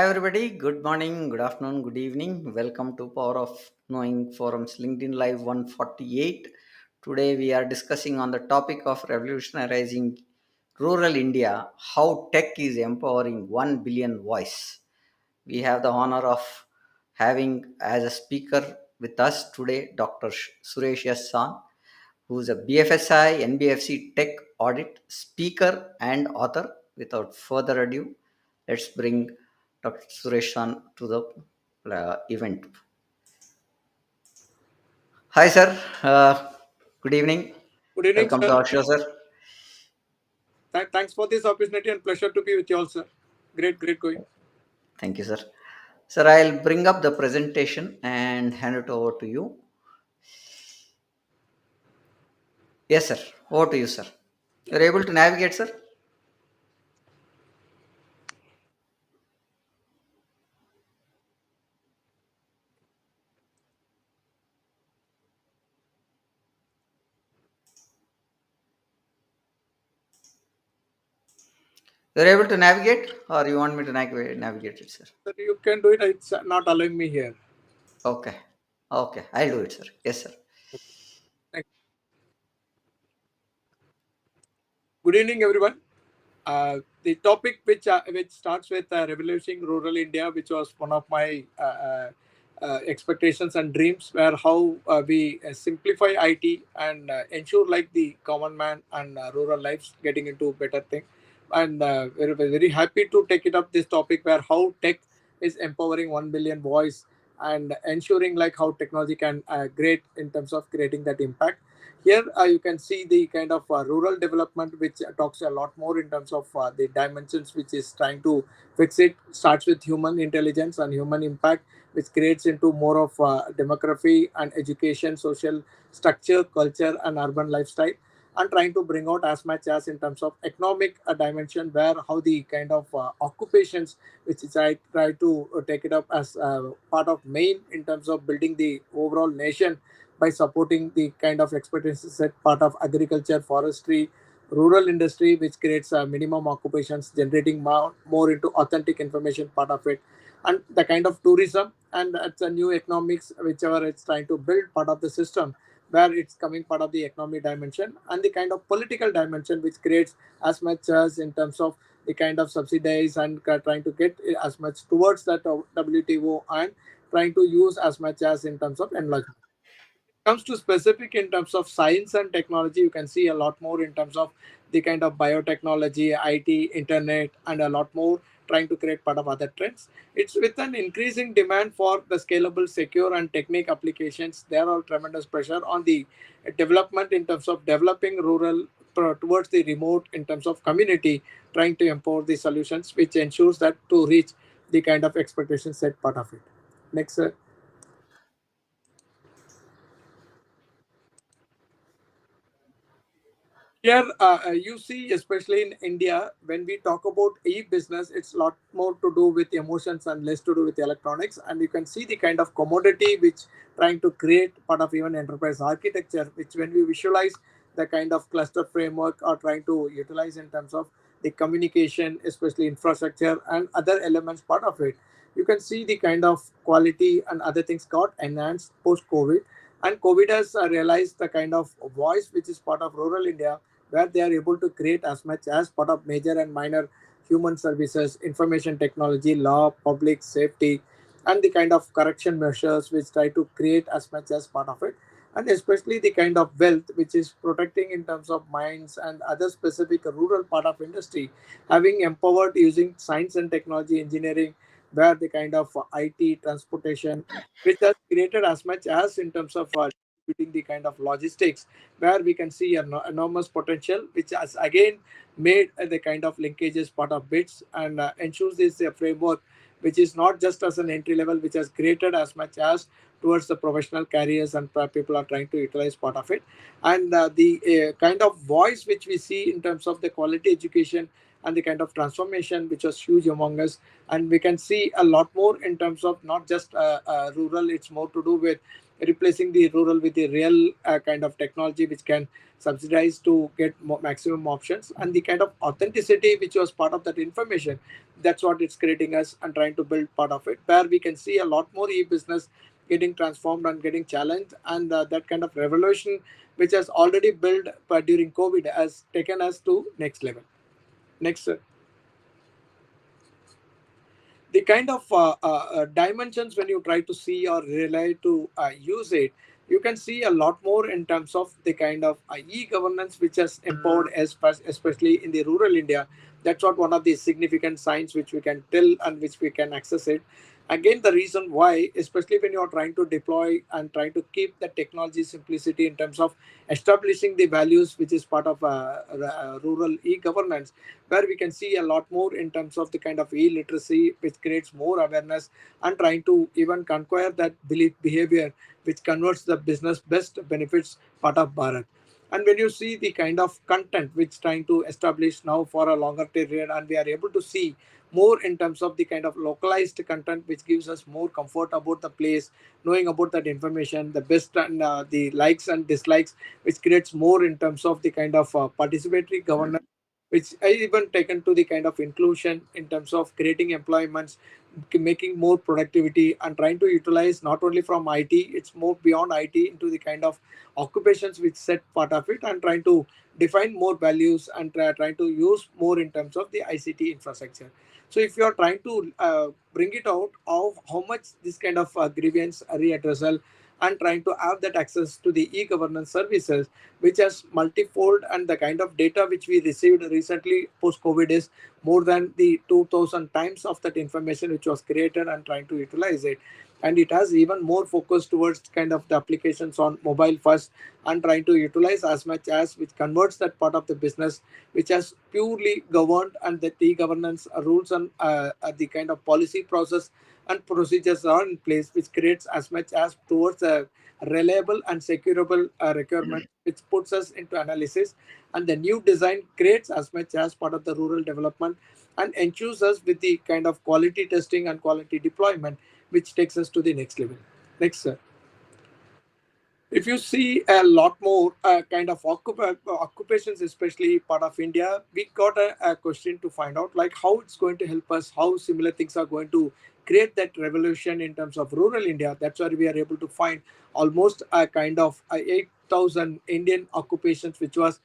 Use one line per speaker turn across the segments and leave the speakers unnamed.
everybody. Good morning, good afternoon, good evening. Welcome to Power of Knowing Forums LinkedIn Live 148. Today we are discussing on the topic of revolutionizing rural India, how tech is empowering 1 billion voice. We have the honor of having as a speaker with us today Dr. Suresh Shan, who is a BFSI NBFC Tech Audit speaker and author. Without further ado, let's bring Dr. Suresh to the event. Hi, sir. Good evening.
Good evening,
Welcome
sir.
to our show, sir.
Thanks for this opportunity and pleasure to be with you all, sir. Great going.
Thank you, sir. Sir, I'll bring up the presentation and hand it over to you. Yes, sir. Over to you, sir. You're able to navigate, sir? You're able to navigate, or you want me to navigate it, sir?
Sir, you can do it. It's not allowing me here.
Okay. Okay. I'll do it, sir. Yes, sir.
Thank- Good evening, everyone. The topic which starts with revolutionizing rural India, which was one of my expectations and dreams, where how we simplify IT and ensure like the common man and rural lives getting into better thing. And very happy to take it up this topic where how tech is empowering 1 billion voice and ensuring like how technology can great in terms of creating that impact. Here you can see the kind of rural development, which talks a lot more in terms of the dimensions, which is trying to fix it. Starts with human intelligence and human impact, which creates into more of demography and education, social structure, culture, and urban lifestyle, and trying to bring out as much as in terms of economic dimension, where how the kind of occupations, which is I try to take it up as part of main in terms of building the overall nation by supporting the kind of expectations set part of agriculture, forestry, rural industry, which creates minimum occupations, generating more into authentic information part of it, and the kind of tourism and it's a new economics, whichever it's trying to build part of the system where it's coming part of the economic dimension and the kind of political dimension, which creates as much as in terms of the kind of subsidies and trying to get as much towards that WTO and trying to use as much as in terms of enlargement. Comes to specific in terms of science and technology, you can see a lot more in terms of the kind of biotechnology, IT, internet, and a lot more trying to create part of other trends. It's with an increasing demand for the scalable, secure, and technique applications. There are tremendous pressure on the development in terms of developing rural towards the remote in terms of community, trying to empower the solutions, which ensures that to reach the kind of expectations set part of it. Next, sir. Here, you see, especially in India, when we talk about e-business, it's a lot more to do with emotions and less to do with electronics. And you can see the kind of commodity which trying to create part of even enterprise architecture, which when we visualize the kind of cluster framework or trying to utilize in terms of the communication, especially infrastructure and other elements part of it, you can see the kind of quality and other things got enhanced post-COVID. And COVID has realized the kind of voice which is part of rural India, where they are able to create as much as part of major and minor human services, information technology, law, public safety, and the kind of correction measures which try to create as much as part of it. And especially the kind of wealth which is protecting in terms of mines and other specific rural part of industry, having empowered using science and technology engineering, where the kind of IT transportation, which has created as much as in terms of distributing the kind of logistics, where we can see an enormous potential, which has again made the kind of linkages part of bits and ensures this framework, which is not just as an entry level, which has created as much as towards the professional careers and people are trying to utilize part of it. And the kind of voice which we see in terms of the quality education and the kind of transformation which was huge among us, and we can see a lot more in terms of not just rural, it's more to do with replacing the rural with the real kind of technology which can subsidize to get maximum options, and the kind of authenticity which was part of that information. That's what it's creating us and trying to build part of it, where we can see a lot more e-business getting transformed and getting challenged, and that kind of revolution which has already built during COVID has taken us to next level. Next, the kind of dimensions when you try to see or rely to use it, you can see a lot more in terms of the kind of e-governance which has empowered especially in the rural India. That's what one of the significant signs which we can tell and which we can access it. Again, the reason why, especially when you are trying to deploy and trying to keep the technology simplicity in terms of establishing the values which is part of rural e-governance, where we can see a lot more in terms of the kind of e-literacy which creates more awareness and trying to even conquer that belief behavior which converts the business best benefits part of Bharat. And when you see the kind of content which trying to establish now for a longer period, and we are able to see more in terms of the kind of localized content which gives us more comfort about the place, knowing about that information, the best and the likes and dislikes, which creates more in terms of the kind of participatory governance, which I even taken to the kind of inclusion in terms of creating employments, making more productivity, and trying to utilize not only from IT, it's more beyond IT into the kind of occupations which set part of it, and trying to define more values and trying to use more in terms of the ICT infrastructure. So if you are trying to bring it out of how much this kind of grievance readdressal and trying to have that access to the e-governance services, which has multifold, and the kind of data which we received recently post COVID is more than the 2000 times of that information which was created and trying to utilize it. And it has even more focus towards kind of the applications on mobile first, and trying to utilize as much as which converts that part of the business which has purely governed, and the e-governance rules and the kind of policy process and procedures are in place, which creates as much as towards a reliable and securable requirement, which puts us into analysis, and the new design creates as much as part of the rural development and ensures us with the kind of quality testing and quality deployment, which takes us to the next level. Next, sir. If you see a lot more kind of occupations, especially part of India, we got a question to find out like how it's going to help us, how similar things are going to create that revolution in terms of rural India. That's why we are able to find almost a kind of 8,000 Indian occupations, which was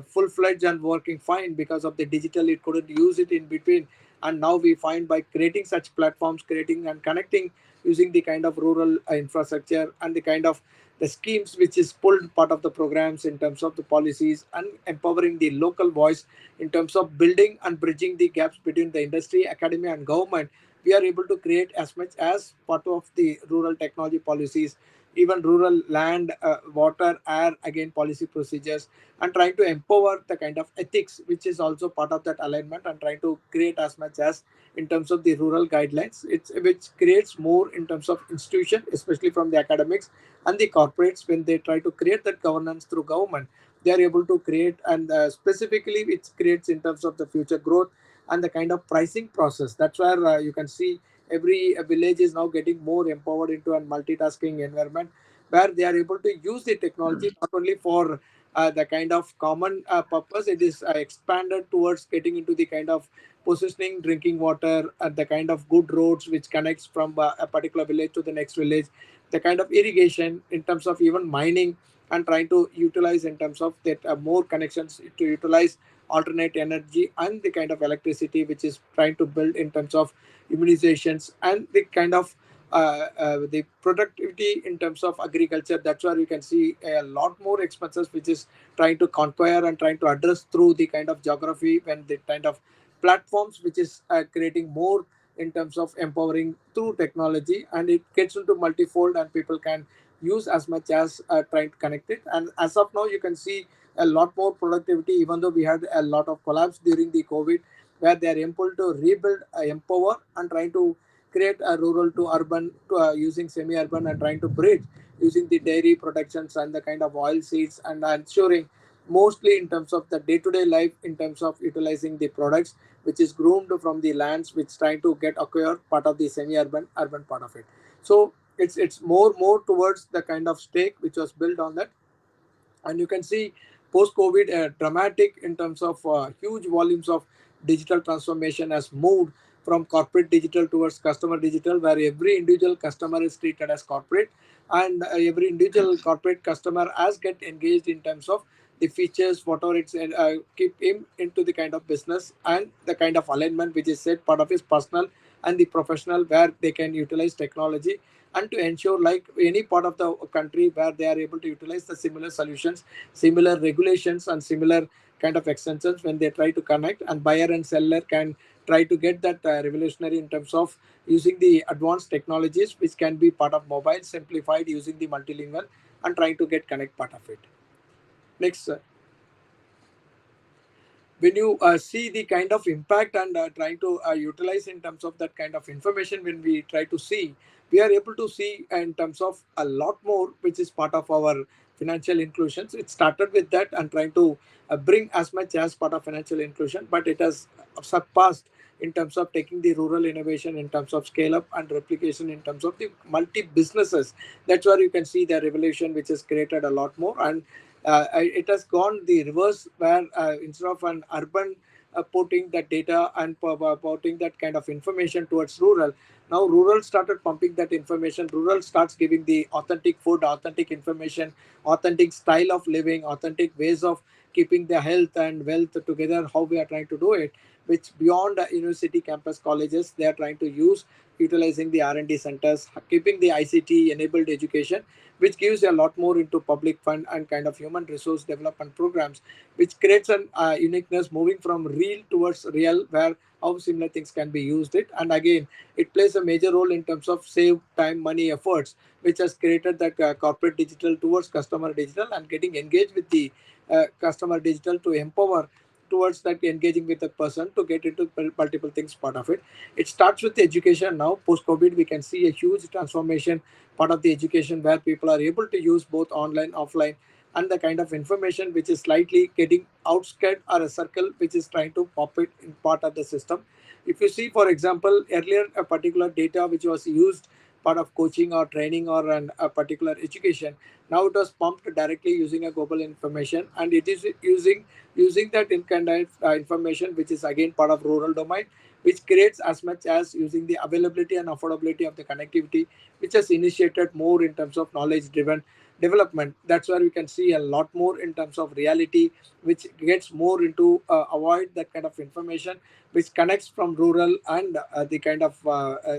full-fledged and working fine because of the digital. It couldn't use it in between. And now we find by creating such platforms, creating and connecting using the kind of rural infrastructure and the kind of the schemes which is pulled part of the programs in terms of the policies and empowering the local voice in terms of building and bridging the gaps between the industry, academia, and government. We are able to create as much as part of the rural technology policies, even rural land, water, air, again policy procedures, and trying to empower the kind of ethics which is also part of that alignment, and trying to create as much as in terms of the rural guidelines, it's which creates more in terms of institution, especially from the academics and the corporates. When they try to create that governance through government, they are able to create, and specifically it creates in terms of the future growth and the kind of pricing process. That's where you can see every village is now getting more empowered into a multitasking environment, where they are able to use the technology not only for the kind of common purpose. It is expanded towards getting into the kind of positioning drinking water, the kind of good roads which connects from a particular village to the next village, the kind of irrigation in terms of even mining, and trying to utilize in terms of that more connections to utilize alternate energy and the kind of electricity which is trying to build in terms of immunizations and the kind of the productivity in terms of agriculture. That's where you can see a lot more expenses which is trying to conquer and trying to address through the kind of geography, when the kind of platforms which is creating more in terms of empowering through technology, and it gets into multifold, and people can use as much as trying to connect it. And as of now you can see a lot more productivity, even though we had a lot of collapse during the COVID, where they are able to rebuild, empower, and trying to create a rural to urban to, using semi-urban, and trying to bridge using the dairy productions and the kind of oil seeds, and ensuring mostly in terms of the day-to-day life in terms of utilizing the products which is groomed from the lands which trying to get acquired part of the semi-urban urban part of it. So it's more towards the kind of stake which was built on that. And you can see post covid dramatic in terms of huge volumes of digital transformation has moved from corporate digital towards customer digital, where every individual customer is treated as corporate, and every individual corporate customer has get engaged in terms of the features whatever it's keep him into the kind of business and the kind of alignment which is set part of his personal and the professional, where they can utilize technology and to ensure like any part of the country where they are able to utilize the similar solutions, similar regulations and similar kind of extensions when they try to connect, and buyer and seller can try to get that revolutionary in terms of using the advanced technologies which can be part of mobile simplified using the multilingual and trying to get connect part of it. Next, when you see the kind of impact and trying to utilize in terms of that kind of information, when we try to see, we are able to see in terms of a lot more which is part of our financial inclusions. It started with that and trying to bring as much as part of financial inclusion, but it has surpassed in terms of taking the rural innovation in terms of scale up and replication in terms of the multi businesses. That's where you can see the revolution which has created a lot more. And it has gone the reverse, where instead of an urban putting that data and putting that kind of information towards rural, now rural started pumping that information. Rural starts giving the authentic food, authentic information, authentic style of living, authentic ways of keeping their health and wealth together, how we are trying to do it, which beyond university campus colleges they are trying to use, utilizing the R&D centers, keeping the ICT enabled education, which gives a lot more into public fund and kind of human resource development programs, which creates an uniqueness moving from real towards real, where how similar things can be used it. And again, it plays a major role in terms of save time, money, efforts, which has created that corporate digital towards customer digital and getting engaged with the customer digital to empower towards that engaging with the person to get into multiple things part of it. It starts with education. Now post covid we can see a huge transformation part of the education, where people are able to use both online offline and the kind of information which is slightly getting outskirt or a circle which is trying to pop it in part of the system. If you see for example earlier a particular data which was used part of coaching or training or a particular education, now it was pumped directly using a global information, and it is using that in kind of information which is again part of rural domain, which creates as much as using the availability and affordability of the connectivity, which has initiated more in terms of knowledge driven development. That's where we can see a lot more in terms of reality, which gets more into avoid that kind of information which connects from rural and the kind of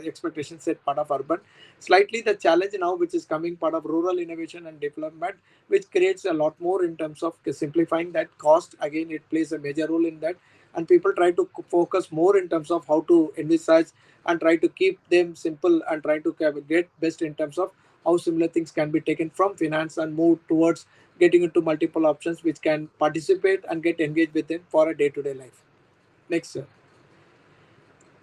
expectation set part of urban. Slightly the challenge now which is coming part of rural innovation and development, which creates a lot more in terms of simplifying that cost. Again, it plays a major role in that, and people try to focus more in terms of how to envisage and try to keep them simple and try to get best in terms of how similar things can be taken from finance and move towards getting into multiple options which can participate and get engaged with them for a day-to-day life. Next, sir.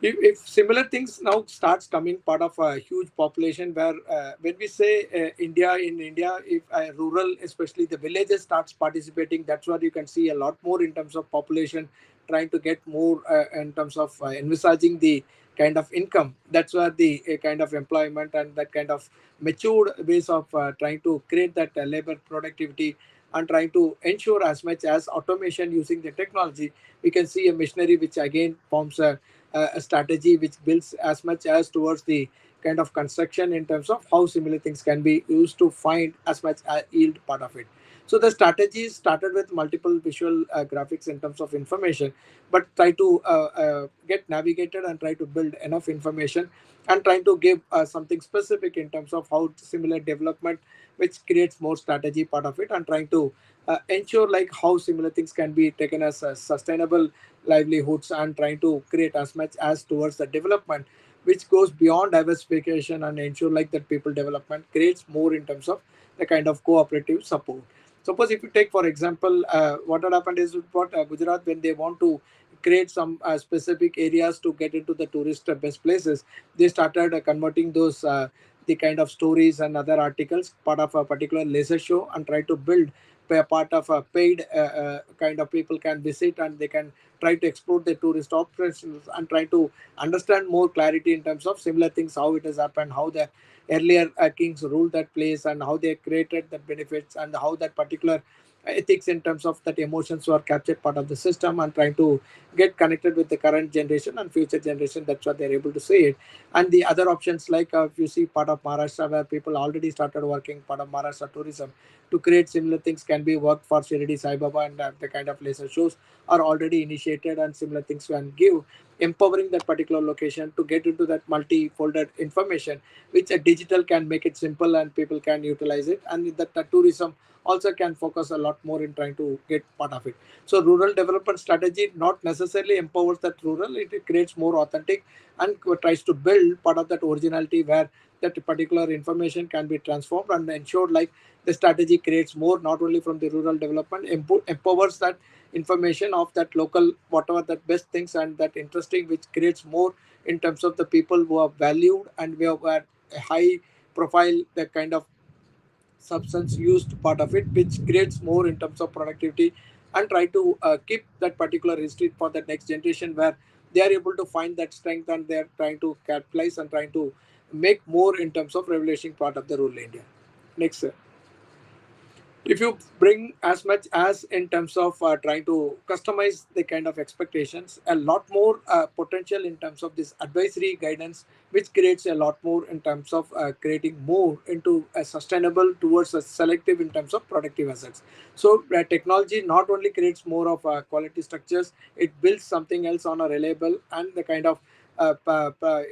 If similar things now starts coming part of a huge population, where when we say India, if rural, especially the villages starts participating, that's what you can see a lot more in terms of population trying to get more in terms of envisaging the kind of income. That's where the kind of employment and that kind of matured ways of trying to create that labor productivity and trying to ensure as much as automation using the technology. We can see a machinery which again forms a strategy which builds as much as towards the kind of construction in terms of how similar things can be used to find as much yield part of it. So the strategy started with multiple visual graphics in terms of information, but try to get navigated and try to build enough information and trying to give something specific in terms of how similar development, which creates more strategy part of it, and trying to ensure like how similar things can be taken as sustainable livelihoods, and trying to create as much as towards the development which goes beyond diversification and ensure like that people development creates more in terms of the kind of cooperative support. Suppose if you take for example what had happened is what Gujarat, when they want to create some specific areas to get into the tourist best places, they started converting those the kind of stories and other articles part of a particular laser show and try to build part of a paid kind of people can visit, and they can try to explore the tourist operations and try to understand more clarity in terms of similar things, how it has happened, how the earlier kings ruled that place, and how they created the benefits, and how that particular ethics in terms of that emotions were captured part of the system, and trying to get connected with the current generation and future generation. That's what they're able to say it. And the other options, like if you see part of Maharashtra, where people already started working part of Maharashtra tourism to create similar things, can be worked for Shirdi Sai Baba, and the kind of laser shows are already initiated, and similar things can give empowering that particular location to get into that multi-folded information, which a digital can make it simple and people can utilize it, and that the tourism also can focus a lot more in trying to get part of it. So rural development strategy not necessarily empowers that rural, it creates more authentic and tries to build part of that originality, where that particular information can be transformed and ensured like the strategy creates more, not only from the rural development, empowers that information of that local whatever that best things and that interesting, which creates more in terms of the people who are valued and we have a high profile, the kind of substance used part of it, which creates more in terms of productivity, and try to keep that particular history for the next generation, where they are able to find that strength, and they are trying to capitalize and trying to make more in terms of revolution part of the rural India. Next, sir. If you bring as much as in terms of trying to customize the kind of expectations, a lot more potential in terms of this advisory guidance, which creates a lot more in terms of creating more into a sustainable towards a selective in terms of productive assets. So technology not only creates more of quality structures, it builds something else on a reliable and the kind of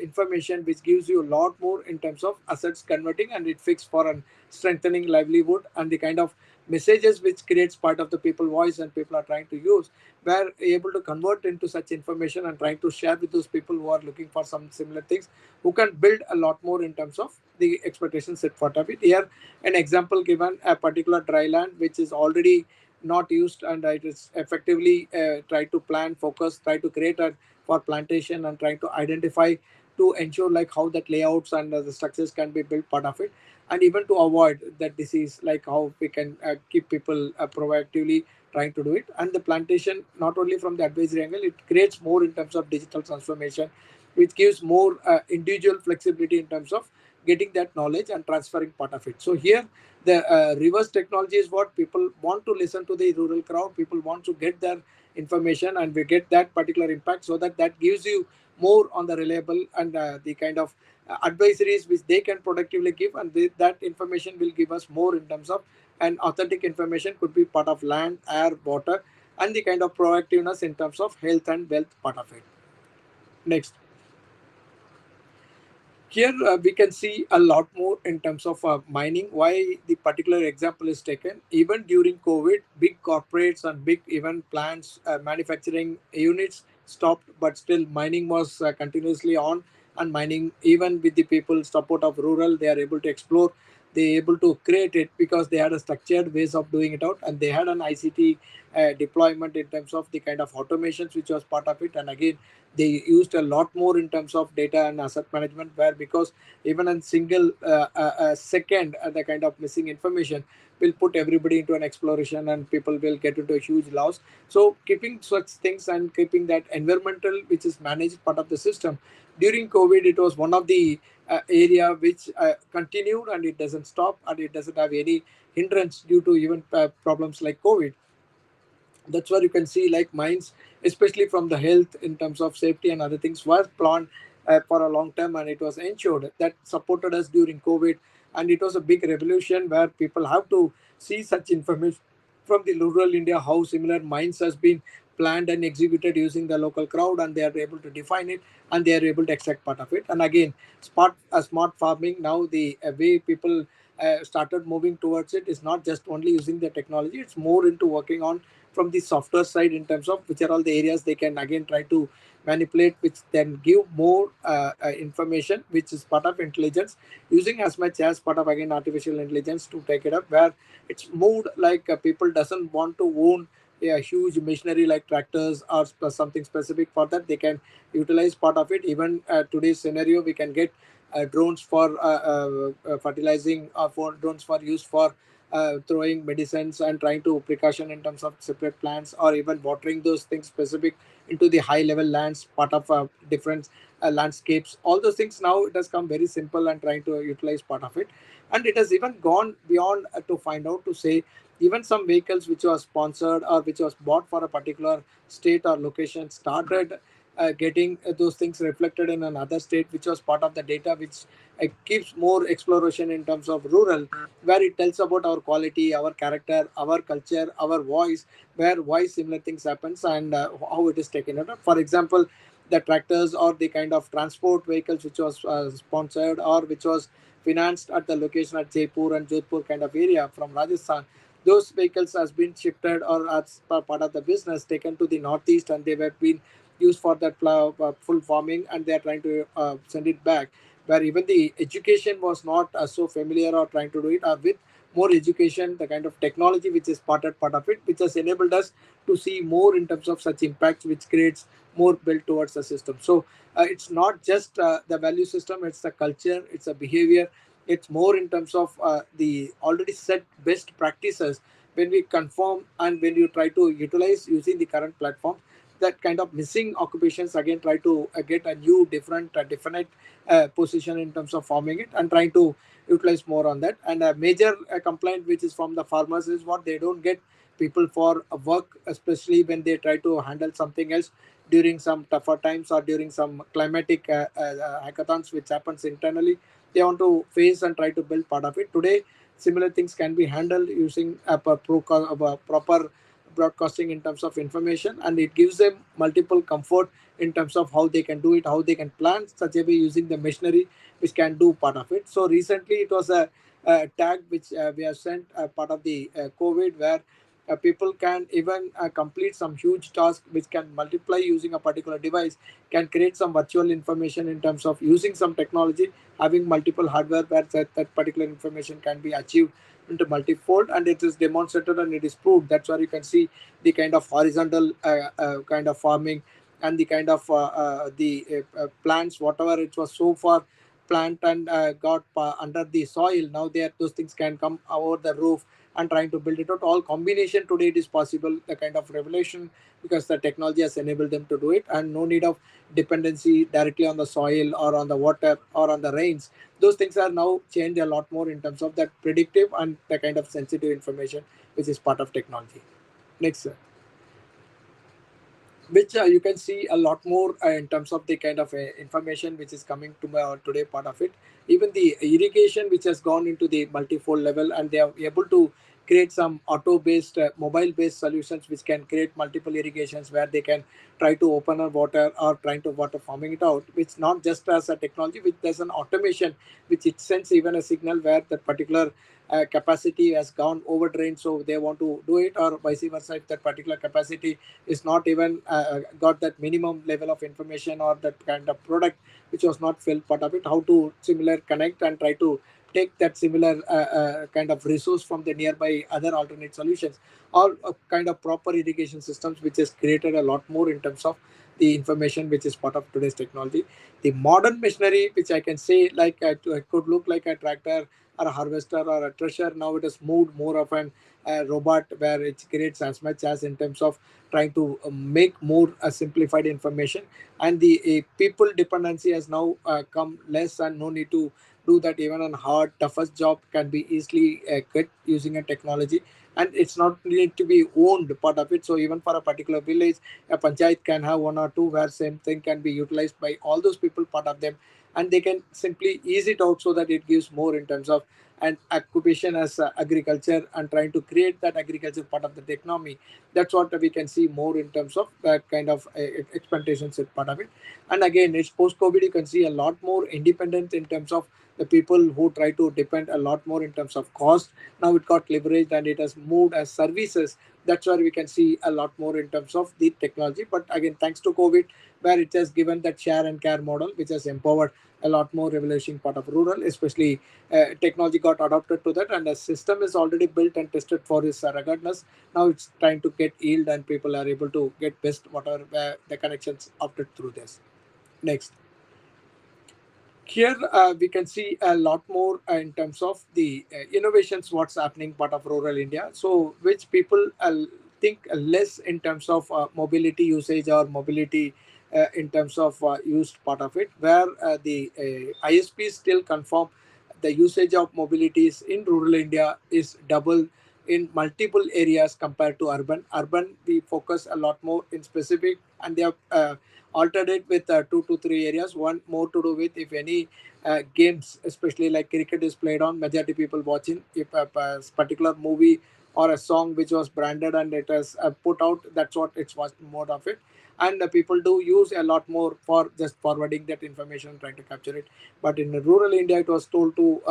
information which gives you a lot more in terms of assets converting, and it fixed for an strengthening livelihood, and the kind of messages which creates part of the people voice and people are trying to use, were able to convert into such information and trying to share with those people who are looking for some similar things, who can build a lot more in terms of the expectations set for it. Here an example given, a particular dry land which is already not used, and it is effectively try to plan focus, try to create a for plantation, and trying to identify to ensure like how that layouts and the structures can be built part of it, and even to avoid that disease, like how we can keep people proactively trying to do it. And the plantation, not only from the advisory angle, it creates more in terms of digital transformation, which gives more individual flexibility in terms of getting that knowledge and transferring part of it. So here the reverse technology is what people want to listen to, the rural crowd, people want to get their information and we get that particular impact, so that that gives you more on the reliable and the kind of advisories which they can productively give, and that information will give us more in terms of an authentic information, could be part of land, air, water, and the kind of proactiveness in terms of health and wealth part of it. Next. Here we can see a lot more in terms of mining. Why the particular example is taken? Even during COVID, big corporates and big even plants, manufacturing units stopped, but still mining was continuously on. And mining, even with the people support of rural, they are able to explore. They able to create it because they had a structured ways of doing it out, and they had an ICT deployment in terms of the kind of automations which was part of it. And again, they used a lot more in terms of data and asset management, where because even a single second the kind of missing information will put everybody into an exploration, and people will get into a huge loss. So keeping such things and keeping that environmental which is managed part of the system during COVID, it was one of the area which continued, and it doesn't stop, and it doesn't have any hindrance due to even problems like COVID. That's where you can see like mines, especially from the health in terms of safety and other things, was planned for a long time, and it was ensured that supported us during COVID. And it was a big revolution where people have to see such information from the rural India, how similar mines has been planned and executed using the local crowd, and they are able to define it, and they are able to extract part of it. And again, smart farming, now the way people started moving towards it is not just only using the technology, it's more into working on from the software side in terms of which are all the areas they can again try to manipulate, which then give more information, which is part of intelligence, using as much as part of again artificial intelligence to take it up, where it's moved like people doesn't want to own a huge machinery like tractors or something specific. For that they can utilize part of it. Even today's scenario, we can get drones for fertilizing, or for drones for use for throwing medicines and trying to precaution in terms of separate plants, or even watering those things specific into the high level lands, part of different landscapes. All those things now it has come very simple and trying to utilize part of it. And it has even gone beyond to find out to say even some vehicles which was sponsored or which was bought for a particular state or location started getting those things reflected in another state, which was part of the data which keeps more exploration in terms of rural, where it tells about our quality, our character, our culture, our voice, where why similar things happens, and how it is taken out. For example, the tractors or the kind of transport vehicles which was sponsored or which was financed at the location at Jaipur and Jodhpur kind of area from Rajasthan, those vehicles has been shifted or as part of the business taken to the northeast, and they were been used for that full farming, and they are trying to send it back, where even the education was not so familiar or trying to do it, or with more education, the kind of technology which is part of it, which has enabled us to see more in terms of such impacts, which creates more built towards the system. So it's not just the value system, it's the culture, it's a behavior, it's more in terms of the already set best practices. When we conform and when you try to utilize using the current platform, that kind of missing occupations again try to get a new different definite position in terms of forming it and trying to utilize more on that. And a major complaint which is from the farmers is what they don't get people for work, especially when they try to handle something else during some tougher times or during some climatic hackathons which happens internally. They want to face and try to build part of it. Today similar things can be handled using proper broadcasting in terms of information, and it gives them multiple comfort in terms of how they can do it, how they can plan such a way using the machinery which can do part of it. So recently it was a tag which we have sent part of the COVID, where people can even complete some huge task which can multiply using a particular device, can create some virtual information in terms of using some technology, having multiple hardware where that particular information can be achieved into multifold, and it is demonstrated and it is proved. That's where you can see the kind of horizontal kind of farming, and the kind of the plants whatever it was so far plant and got under the soil, now there those things can come over the roof and trying to build it out. All combination today it is possible, the kind of revelation, because the technology has enabled them to do it, and no need of dependency directly on the soil or on the water or on the rains. Those things are now changed a lot more in terms of that predictive and the kind of sensitive information which is part of technology. Next, sir. Which you can see a lot more in terms of the kind of information which is coming to today part of it. Even the irrigation which has gone into the multifold level, and they are able to create some auto based mobile based solutions which can create multiple irrigations, where they can try to open a water or trying to water farming it out, which not just as a technology, which there's an automation which it sends even a signal where that particular capacity has gone over drained, so they want to do it, or vice versa, if that particular capacity is not even got that minimum level of information or that kind of product which was not filled part of it, how to similar connect and try to take that similar kind of resource from the nearby other alternate solutions, or a kind of proper irrigation systems which has created a lot more in terms of the information which is part of today's technology. The modern machinery which I can say like it could look like a tractor or a harvester or a thresher, now it has moved more of an robot, where it creates as much as in terms of trying to make more simplified information, and the people dependency has now come less, and no need to do that. Even on hard toughest job can be easily get using a technology, and it's not need to be owned part of it. So even for a particular village, a panchayat can have one or two where same thing can be utilized by all those people part of them, and they can simply ease it out so that it gives more in terms of an occupation as agriculture, and trying to create that agriculture part of the economy. That's what we can see more in terms of that kind of expectations as part of it. And again, it's post COVID, you can see a lot more independence in terms of the people who try to depend a lot more in terms of cost. Now it got leveraged and it has moved as services. That's where we can see a lot more in terms of the technology. But again, thanks to COVID, where it has given that share and care model, which has empowered a lot more revolution part of rural, especially technology got adopted to that, and the system is already built and tested for its ruggedness. Now it's trying to get yield, and people are able to get best whatever the connections opted through this. Next. Here we can see a lot more in terms of the innovations what's happening part of rural India, so which people think less in terms of mobility usage or mobility in terms of used part of it, where the ISPs still confirm the usage of mobilities in rural India is double in multiple areas compared to urban. We focus a lot more in specific, and they have altered it with 2 to 3 areas. One more to do with if any games, especially like cricket, is played on, majority people watching. If a particular movie or a song which was branded and it has put out, that's what it's watched more of it. And people do use a lot more for just forwarding that information, trying to capture it. But in rural India, it was told to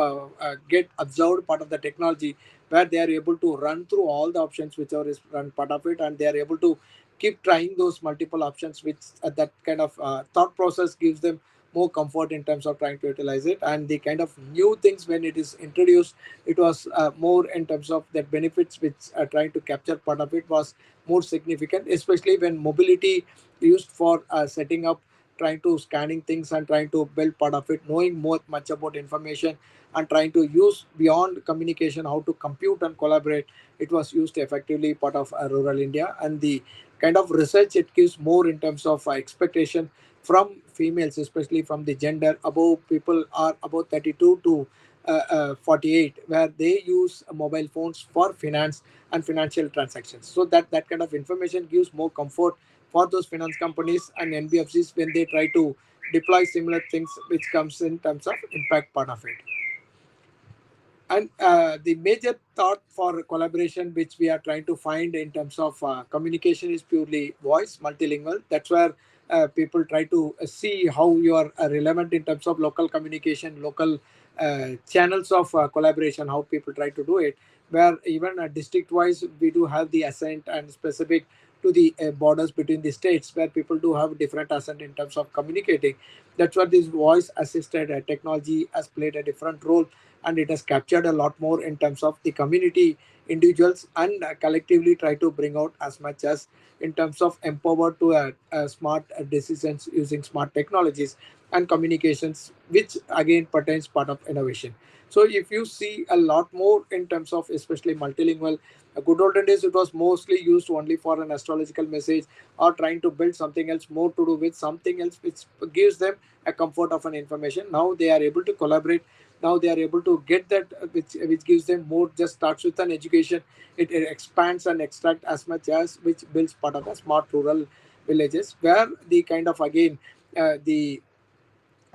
get observed part of the technology, where they are able to run through all the options whichever is run part of it, and they are able to keep trying those multiple options, which that kind of thought process gives them more comfort in terms of trying to utilize it. And the kind of new things when it is introduced, it was more in terms of the benefits which trying to capture part of it was more significant, especially when mobility used for setting up, trying to scanning things and trying to build part of it, knowing more much about information and trying to use beyond communication how to compute and collaborate. It was used effectively part of rural India. And the kind of research it gives more in terms of expectation from females, especially from the gender above people are about 32 to 48, where they use mobile phones for finance and financial transactions. So that kind of information gives more comfort for those finance companies and NBFCs when they try to deploy similar things, which comes in terms of impact part of it. And the major thought for collaboration, which we are trying to find in terms of communication, is purely voice, multilingual. That's where people try to see how you are relevant in terms of local communication, local channels of collaboration, how people try to do it. Where even district wise, we do have the accent and specific to the borders between the states, where people do have different accent in terms of communicating. That's where this voice assisted technology has played a different role, and it has captured a lot more in terms of the community individuals, and collectively try to bring out as much as in terms of empowered to smart decisions using smart technologies and communications, which again pertains part of innovation. So if you see a lot more in terms of especially multilingual, good olden days it was mostly used only for an astrological message or trying to build something else more to do with something else which gives them a comfort of an information. Now they are able to collaborate, now they are able to get that which gives them more, just starts with an education. It expands and extract as much as which builds part of the smart rural villages, where the kind of again the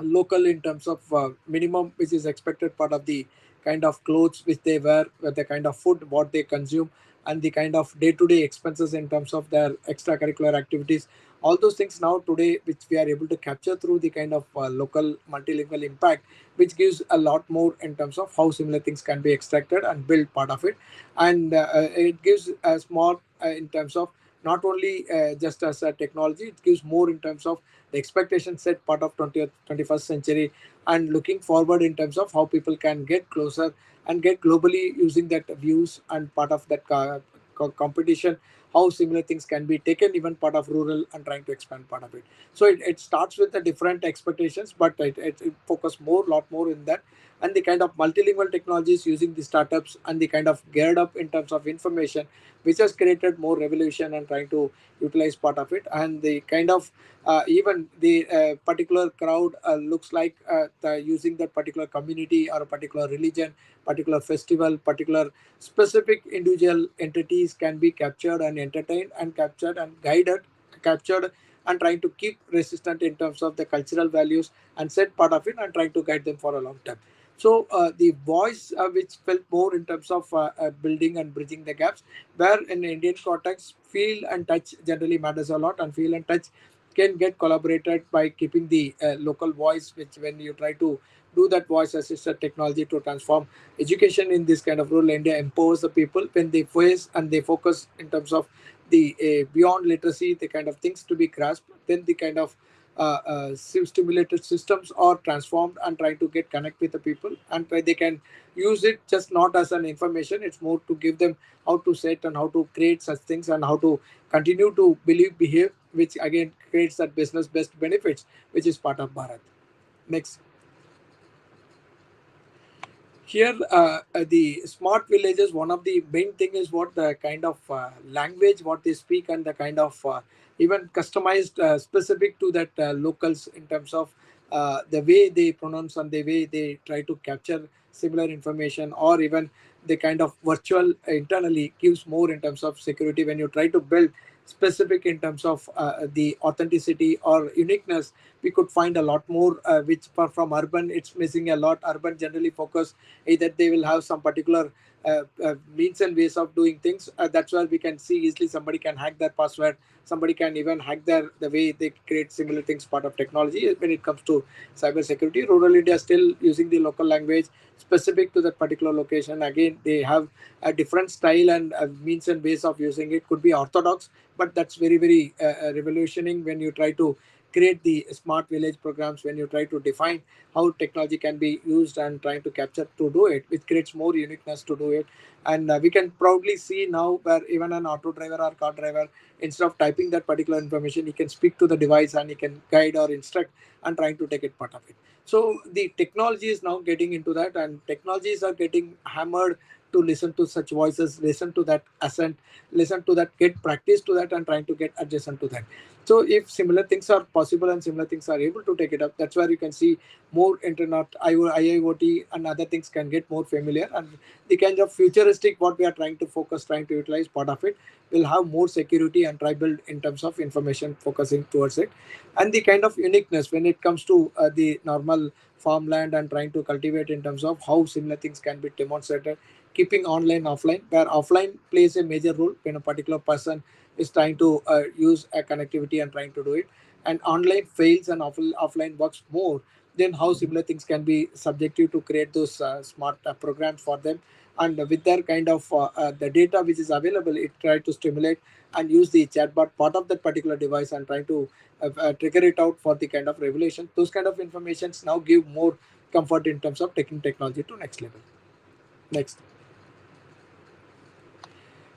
local in terms of minimum which is expected part of the kind of clothes which they wear, with the kind of food what they consume, and the kind of day-to-day expenses in terms of their extracurricular activities, all those things now today which we are able to capture through the kind of local multilingual impact, which gives a lot more in terms of how similar things can be extracted and build part of it. And it gives a small in terms of not only just as a technology, it gives more in terms of the expectation set part of 20th 21st century, and looking forward in terms of how people can get closer and get globally using that views, and part of that competition, how similar things can be taken even part of rural and trying to expand part of it. So it starts with the different expectations, but it focus more lot more in that. And the kind of multilingual technologies using the startups and the kind of geared up in terms of information, which has created more revolution and trying to utilize part of it. And the kind of even the particular crowd looks like using that particular community or a particular religion, particular festival, particular specific individual entities can be captured and entertained and captured and guided, captured and trying to keep resistant in terms of the cultural values and set part of it and trying to guide them for a long time. So the voice which felt more in terms of building and bridging the gaps, where in Indian context feel and touch generally matters a lot, and feel and touch can get collaborated by keeping the local voice, which when you try to do that voice assisted technology to transform education in this kind of rural India, empowers the people when they face and they focus in terms of the beyond literacy, the kind of things to be grasped, then the kind of stimulated systems are transformed and try to get connect with the people, and try they can use it just not as an information, it's more to give them how to set and how to create such things and how to continue to believe behave, which again creates that business best benefits, which is part of Bharat. Next. Here, the smart villages, one of the main thing is what the kind of language what they speak, and the kind of even customized specific to that locals in terms of the way they pronounce and the way they try to capture similar information, or even the kind of virtual internally gives more in terms of security when you try to build specific in terms of the authenticity or uniqueness. We could find a lot more which from urban it's missing a lot. Urban generally focus either they will have some particular means and ways of doing things. That's where we can see easily somebody can hack their password, somebody can even hack their the way they create similar things. Part of technology when it comes to cyber security, rural India still using the local language specific to that particular location. Again, they have a different style and means and ways of using it. Could be orthodox, but that's very revolutioning when you try to create the smart village programs, when you try to define how technology can be used and trying to capture to do it, which creates more uniqueness to do it. And we can proudly see now where even an auto driver or car driver, instead of typing that particular information, he can speak to the device and he can guide or instruct and trying to take it part of it. So the technology is now getting into that, and technologies are getting hammered to listen to such voices, listen to that accent, listen to that, get practice to that, and trying to get adjacent to that. So if similar things are possible and similar things are able to take it up, that's where you can see more internet, IIoT, and other things can get more familiar. And the kind of futuristic what we are trying to focus, trying to utilize part of it will have more security and try build in terms of information focusing towards it. And the kind of uniqueness when it comes to the normal farmland and trying to cultivate in terms of how similar things can be demonstrated, keeping online offline, where offline plays a major role when a particular person is trying to use a connectivity and trying to do it, and online fails and offline works more, then how similar things can be subjective to create those smart programs for them. And with their kind of the data which is available, it try to stimulate and use the chatbot part of that particular device and try to trigger it out for the kind of revelation. Those kind of informations now give more comfort in terms of taking technology to next level. Next.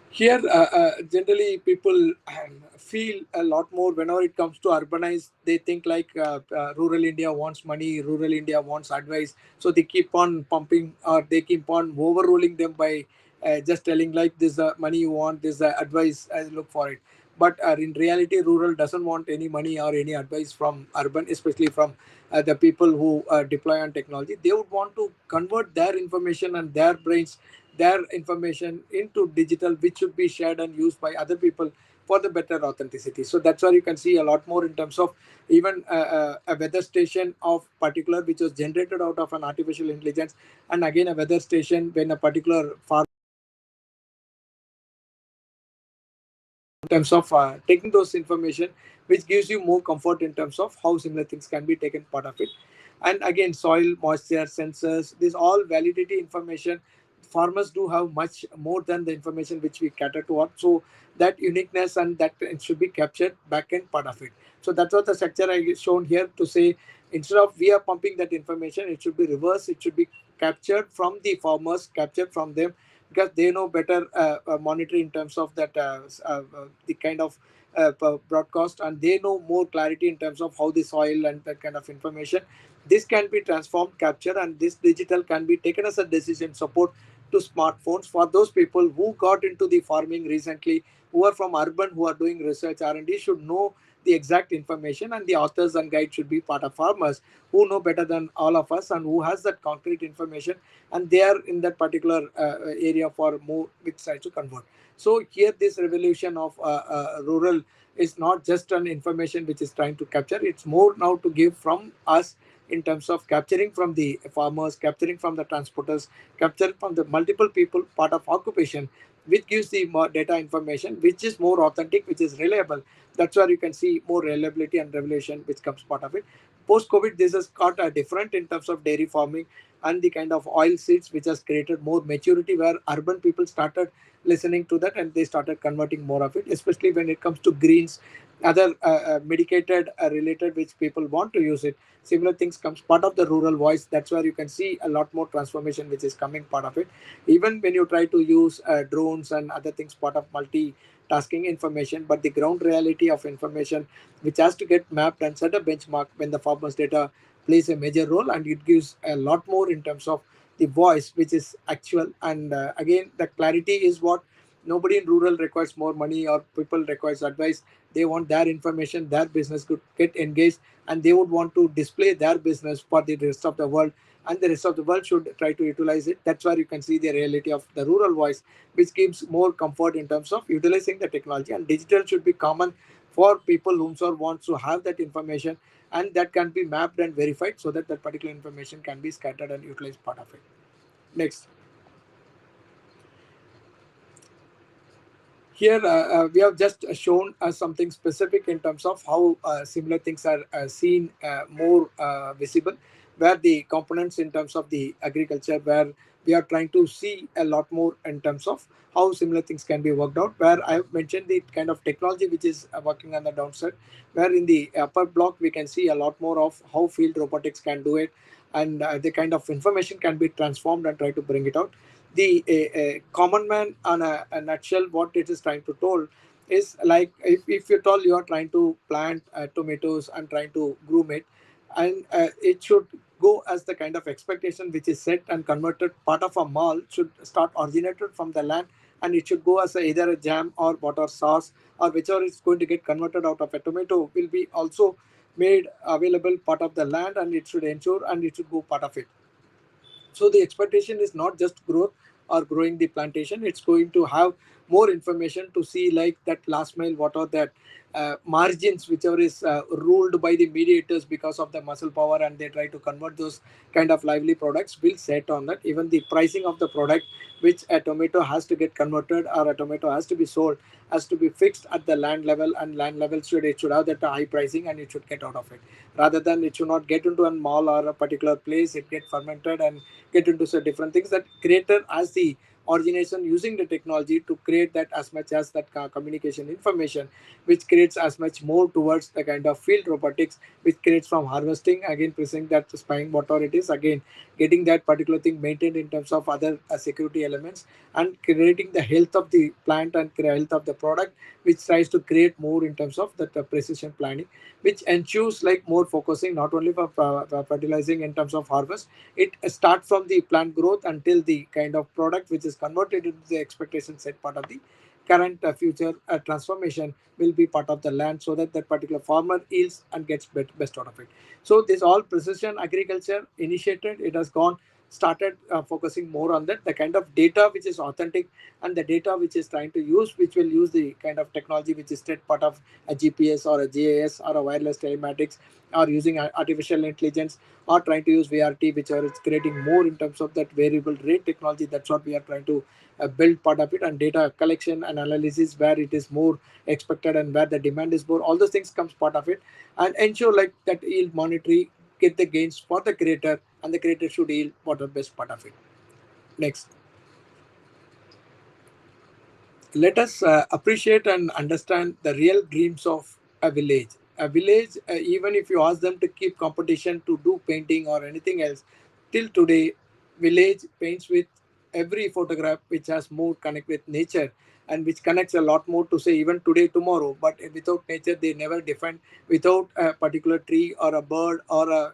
Here, generally, people feel a lot more whenever it comes to urbanize. They think like rural India wants money, rural India wants advice. So they keep on pumping or they keep on overruling them by just telling like this is the money you want, this is the advice, look for it. But in reality, rural doesn't want any money or any advice from urban, especially from the people who deploy on technology. They would want to convert their information and their brains, their information into digital, which should be shared and used by other people for the better authenticity. So that's why you can see a lot more in terms of even a weather station of particular which was generated out of an artificial intelligence, and again a weather station when a particular farm in terms of taking those information, which gives you more comfort in terms of how similar things can be taken part of it. And again, soil moisture sensors, this all validity information, farmers do have much more than the information which we cater to on. So that uniqueness and that it should be captured back end part of it. So that's what the structure I shown here to say, instead of we are pumping that information, it should be reversed, it should be captured from the farmers, captured from them, because they know better monitoring in terms of that the kind of broadcast, and they know more clarity in terms of how the soil and that kind of information, this can be transformed, captured, and this digital can be taken as a decision support to smartphones for those people who got into the farming recently, who are from urban, who are doing research R&D, should know the exact information, and the authors and guides should be part of farmers who know better than all of us and who has that concrete information, and they are in that particular area for more which sides to convert. So here this revolution of rural is not just an information which is trying to capture, it's more now to give from us in terms of capturing from the farmers, capturing from the transporters, capturing from the multiple people part of occupation, which gives the more data information which is more authentic, which is reliable. That's where you can see more reliability and revelation which comes part of it. Post COVID, this has got a different in terms of dairy farming and the kind of oil seeds which has created more maturity, where urban people started listening to that and they started converting more of it, especially when it comes to greens, other medicated related which people want to use it. Similar things comes part of the rural voice. That's where you can see a lot more transformation which is coming part of it. Even when you try to use drones and other things part of multitasking information, but the ground reality of information which has to get mapped and set a benchmark when the farmers data plays a major role, and it gives a lot more in terms of the voice which is actual. And again, the clarity is what nobody in rural requires more money or people requires advice. They want their information, their business could get engaged, and they would want to display their business for the rest of the world, and the rest of the world should try to utilize it. That's where you can see the reality of the rural voice, which gives more comfort in terms of utilizing the technology. And digital should be common for people whomsoever wants to have that information, and that can be mapped and verified so that that particular information can be scattered and utilized part of it. Next. Here we have just shown something specific in terms of how similar things are seen more visible, where the components in terms of the agriculture, where we are trying to see a lot more in terms of how similar things can be worked out, where I have mentioned the kind of technology which is working on the downside, where in the upper block we can see a lot more of how field robotics can do it, and the kind of information can be transformed and try to bring it out. The common man on a nutshell, what it is trying to told is like, if you told you are trying to plant tomatoes and trying to groom it, and it should go as the kind of expectation which is set and converted. Part of a mall should start originated from the land, and it should go as either a jam or butter sauce, or whichever is going to get converted out of a tomato will be also made available part of the land, and it should ensure and it should go part of it. So the expectation is not just growth or growing the plantation. It's going to have more information to see like that last mile, what are that margins whichever is ruled by the mediators because of the muscle power, and they try to convert those kind of lively products will set on that. Even the pricing of the product which a tomato has to get converted or a tomato has to be sold has to be fixed at the land level, and land level should, it should have that high pricing, and it should get out of it, rather than it should not get into a mall or a particular place. It get fermented and get into some different things that creator as the origination using the technology to create that as much as that communication information, which creates as much more towards the kind of field robotics, which creates from harvesting again pressing that spying whatever it is, again getting that particular thing maintained in terms of other security elements, and creating the health of the plant and health of the product, which tries to create more in terms of that precision planning, which ensures like more focusing not only for fertilizing in terms of harvest. It starts from the plant growth until the kind of product which is converted into the expectation set part of the current future transformation will be part of the land, so that that particular farmer yields and gets best out of it. So this all precision agriculture initiated, it has gone started focusing more on that, the kind of data which is authentic, and the data which is trying to use, which will use the kind of technology which is set part of a GPS or a GIS or a wireless telematics, or using artificial intelligence, or trying to use VRT, which are creating more in terms of that variable rate technology. That's what we are trying to build part of it, and data collection and analysis where it is more expected and where the demand is more. All those things comes part of it, and ensure like that yield monetary get the gains for the creator, and the creator should yield what the best part of it. Next. Let us appreciate and understand the real dreams of a village. A village, even if you ask them to keep competition to do painting or anything else, till today, village paints with every photograph which has more connect with nature, and which connects a lot more to say even today, tomorrow. But without nature, they never defend. Without a particular tree or a bird or a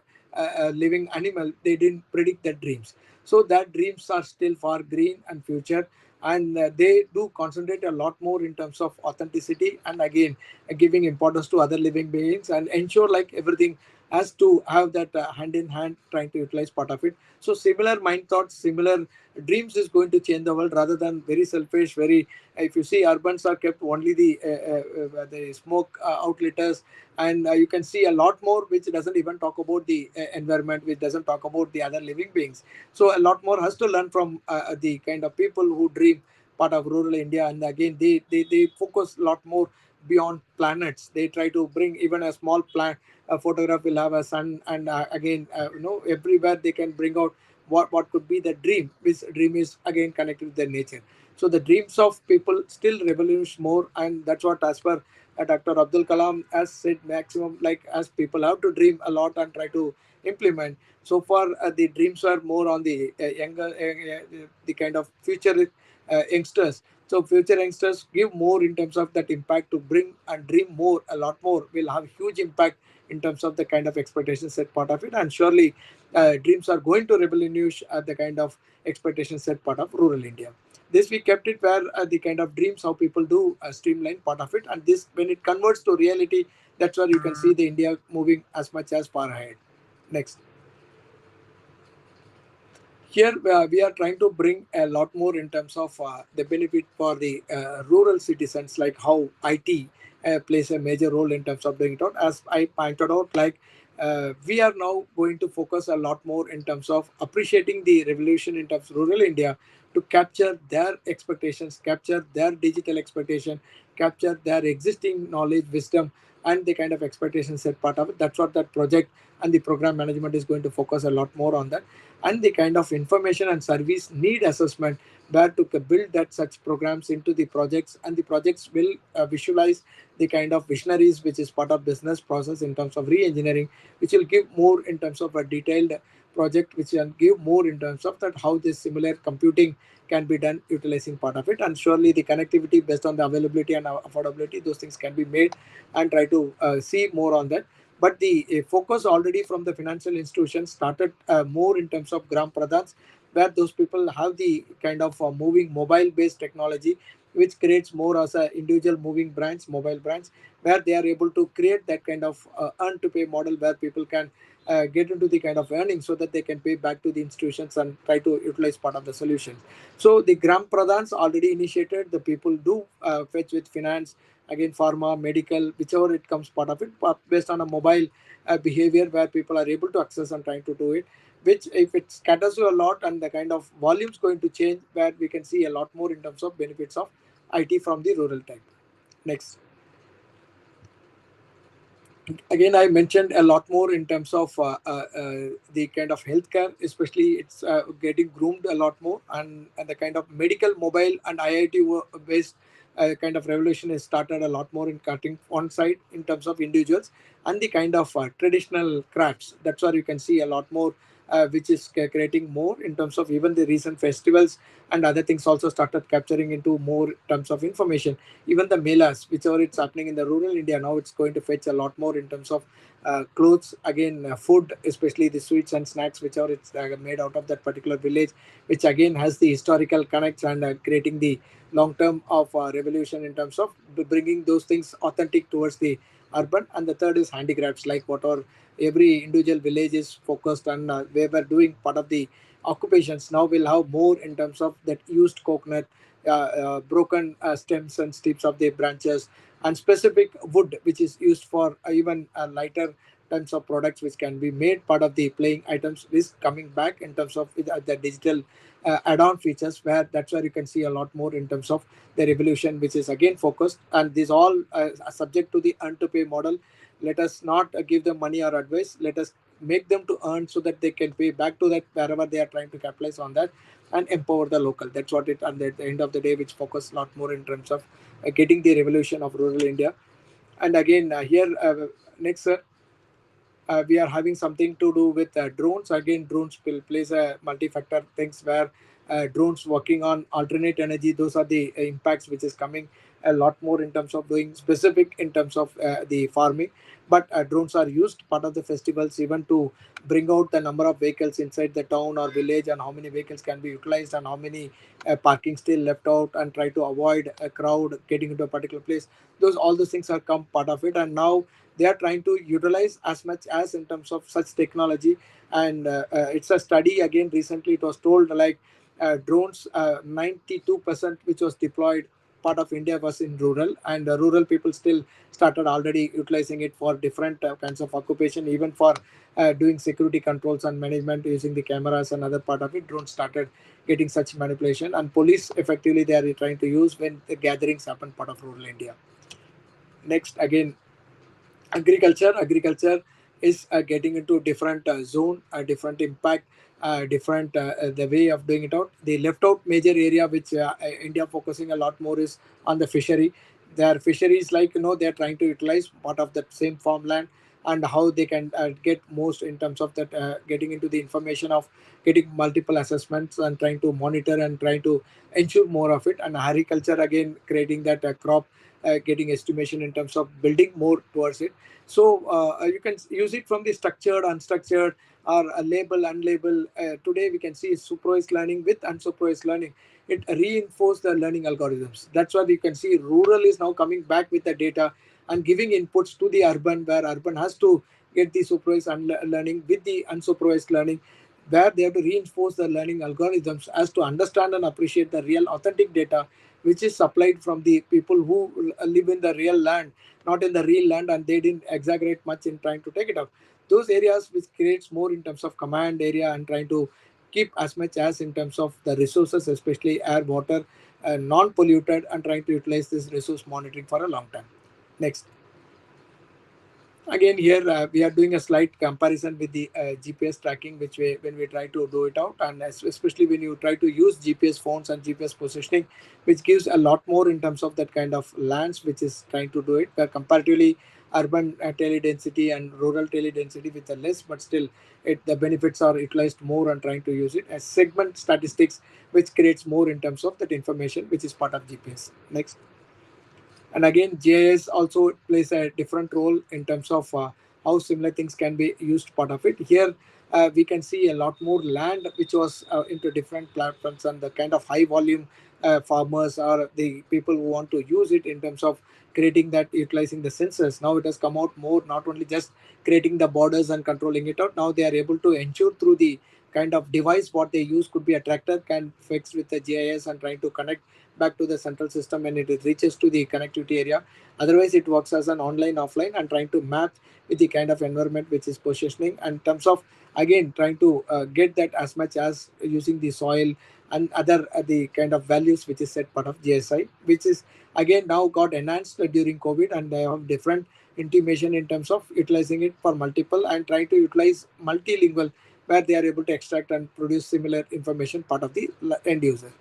living animal, they didn't predict their dreams. So that dreams are still far green and future, and they do concentrate a lot more in terms of authenticity, and again giving importance to other living beings, and ensure like everything has to have that hand in hand trying to utilize part of it. So similar mind thoughts, similar dreams is going to change the world, rather than very selfish, very if you see urbans are kept only the smoke outletters, and you can see a lot more which doesn't even talk about the environment, which doesn't talk about the other living beings. So a lot more has to learn from the kind of people who dream part of rural India, and again they focus a lot more beyond planets. They try to bring even a small plant. A photograph will have a sun, and again everywhere they can bring out what could be the dream. This dream is again connected with the nature. So the dreams of people still revolutionize more, and that's what as per Dr. Abdul Kalam has said, maximum like as people have to dream a lot and try to implement. So far, the dreams are more on the younger, the kind of future youngsters. So future youngsters give more in terms of that impact to bring and dream more, a lot more, will have huge impact in terms of the kind of expectations set part of it. And surely dreams are going to revolutionize the kind of expectations set part of rural India. This we kept it where the kind of dreams how people do streamline part of it, and this when it converts to reality, that's where you can see the India moving as much as far ahead. Next. Here we are trying to bring a lot more in terms of the benefit for the rural citizens, like how IT plays a major role in terms of bringing it out. As I pointed out, like we are now going to focus a lot more in terms of appreciating the revolution in terms of rural India to capture their expectations, capture their digital expectation, capture their existing knowledge, wisdom, and the kind of expectations set part of it. That's what that project and the program management is going to focus a lot more on that, and the kind of information and service need assessment where to build that such programs into the projects, and the projects will visualize the kind of visionaries which is part of business process in terms of re-engineering, which will give more in terms of a detailed project, which can give more in terms of that how this similar computing can be done utilizing part of it. And surely the connectivity based on the availability and affordability, those things can be made, and try to see more on that. But the focus already from the financial institutions started more in terms of gram pradhans, where those people have the kind of moving mobile based technology, which creates more as a individual moving branch, mobile branch, where they are able to create that kind of earn to pay model, where people can get into the kind of earning so that they can pay back to the institutions and try to utilize part of the solutions. So the gram pradhans already initiated, the people do fetch with finance, again pharma, medical, whichever it comes part of it, based on a mobile behavior, where people are able to access and trying to do it, which if it scatters to a lot, and the kind of volumes going to change, where we can see a lot more in terms of benefits of IT from the rural type. Next. Again, I mentioned a lot more in terms of the kind of healthcare, especially it's getting groomed a lot more, and the kind of medical mobile and IIT based kind of revolution has started a lot more in cutting on side in terms of individuals, and the kind of traditional crafts. That's where you can see a lot more, which is creating more in terms of even the recent festivals and other things also started capturing into more terms of information. Even the melas, whichever it's happening in the rural India now, it's going to fetch a lot more in terms of clothes, again food, especially the sweets and snacks, whichever it's made out of that particular village, which again has the historical connects, and creating the long term of revolution in terms of bringing those things authentic towards the urban. And the third is handicrafts, like whatever every individual village is focused on, they were doing part of the occupations, now we'll have more in terms of that used coconut, broken stems and tips of the branches, and specific wood which is used for even lighter types of products, which can be made part of the playing items, is coming back in terms of with, the digital add-on features, where that's where you can see a lot more in terms of the revolution, which is again focused. And these all are subject to the earn to pay model. Let us not give them money or advice, let us make them to earn so that they can pay back to that wherever they are trying to capitalize on that, and empower the local. That's what it, and at the end of the day, which focus a lot more in terms of getting the revolution of rural India. And again, here next, we are having something to do with drones. Again, drones will plays a multi-factor things, where drones working on alternate energy. Those are the impacts which is coming a lot more in terms of doing specific in terms of the farming. But drones are used part of the festivals, even to bring out the number of vehicles inside the town or village, and how many vehicles can be utilized, and how many parking still left out, and try to avoid a crowd getting into a particular place. Those all those things are come part of it, and now they are trying to utilize as much as in terms of such technology. And it's a study, again recently it was told, like drones, 92% which was deployed part of India was in rural, and rural people still started already utilizing it for different kinds of occupation, even for doing security controls and management using the cameras and other part of it. Drones started getting such manipulation, and police effectively they are trying to use when the gatherings happen part of rural India. Next, again, agriculture is getting into different zone, different impact, different the way of doing it out. The left out major area which India focusing a lot more is on the fishery. Their fisheries, like they're trying to utilize part of that same farmland, and how they can get most in terms of that getting into the information of getting multiple assessments and trying to monitor and trying to ensure more of it. And agriculture again creating that crop getting estimation in terms of building more towards it. So you can use it from the structured, unstructured, or label, unlabel. Today we can see supervised learning with unsupervised learning. It reinforces the learning algorithms. That's why you can see rural is now coming back with the data and giving inputs to the urban, where urban has to get the supervised learning with the unsupervised learning, where they have to reinforce the learning algorithms as to understand and appreciate the real authentic data which is supplied from the people who live in the real land, not in the real land, and they didn't exaggerate much in trying to take it up. Those areas which creates more in terms of command area and trying to keep as much as in terms of the resources, especially air, water, non-polluted, and trying to utilize this resource monitoring for a long time. Next. Again, here we are doing a slight comparison with the GPS tracking, which we, when we try to do it out, and especially when you try to use GPS phones and GPS positioning, which gives a lot more in terms of that kind of lands, which is trying to do it, where comparatively urban tele density and rural tele density with a less, but still the benefits are utilized more and trying to use it as segment statistics, which creates more in terms of that information, which is part of GPS. Next. And again, GIS also plays a different role in terms of how similar things can be used part of it. Here, we can see a lot more land which was into different platforms, and the kind of high volume farmers or the people who want to use it in terms of creating that, utilizing the sensors. Now it has come out more, not only just creating the borders and controlling it out. Now they are able to ensure through the kind of device what they use, could be a tractor can fix with the GIS and trying to connect back to the central system when it reaches to the connectivity area. Otherwise, it works as an online, offline, and trying to map with the kind of environment which is positioning. And in terms of again trying to get that as much as using the soil and other the kind of values which is set part of GSI, which is again now got enhanced during COVID, and they have different intimation in terms of utilizing it for multiple and trying to utilize multilingual, where they are able to extract and produce similar information part of the end user.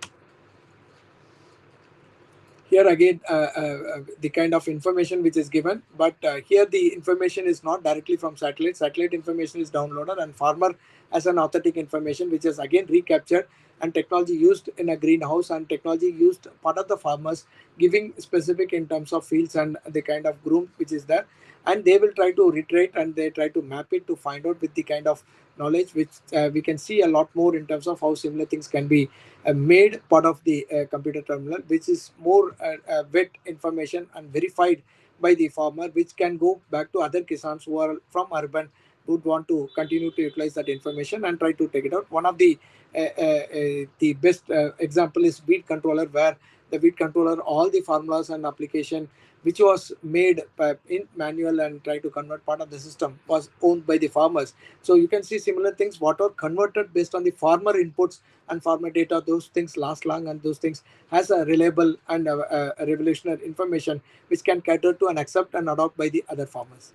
Here again the kind of information which is given, but here the information is not directly from satellite information is downloaded, and farmer as an authentic information which is again recaptured, and technology used in a greenhouse, and technology used part of the farmers giving specific in terms of fields and the kind of groom which is there, and they will try to reiterate and they try to map it to find out with the kind of knowledge which we can see a lot more in terms of how similar things can be made part of the computer terminal, which is more wet information and verified by the farmer, which can go back to other kisans who are from urban, would want to continue to utilize that information and try to take it out. One of the best example is weed controller, where the weed controller, all the formulas and application which was made in manual and try to convert part of the system was owned by the farmers. So you can see similar things what are converted based on the farmer inputs and farmer data. Those things last long, and those things has a reliable and a revolutionary information which can cater to and accept and adopt by the other farmers.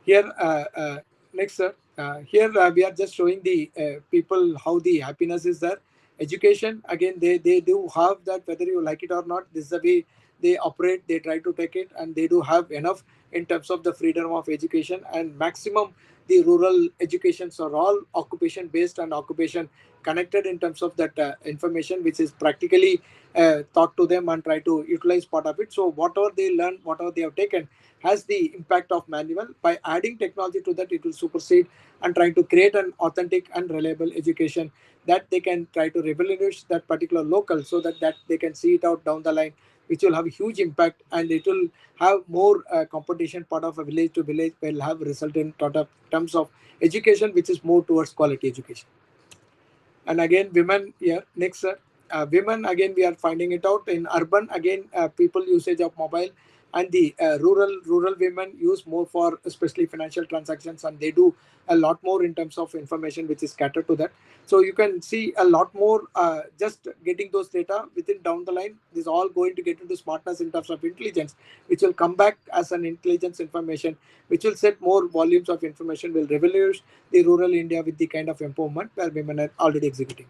Here next sir, here we are just showing the people how the happiness is there. Education again, they do have that, whether you like it or not, this is the way they operate, they try to take it, and they do have enough in terms of the freedom of education and maximum. The rural educations are all occupation based and occupation connected in terms of that information which is practically taught to them and try to utilize part of it. So whatever they learn, whatever they have taken, has the impact of manual. By adding technology to that, it will supersede and trying to create an authentic and reliable education that they can try to revolutionize that particular local, so that they can see it out down the line, which will have a huge impact, and it will have more competition part of a village to village will have result in terms of education which is more towards quality education. And again women here next sir. Women again we are finding it out in urban, again people usage of mobile, and the rural women use more for especially financial transactions, and they do a lot more in terms of information which is catered to that. So you can see a lot more just getting those data within down the line. This is all going to get into smartness in terms of intelligence, which will come back as an intelligence information, which will set more volumes of information, will revolutionize the rural India with the kind of empowerment where women are already executing.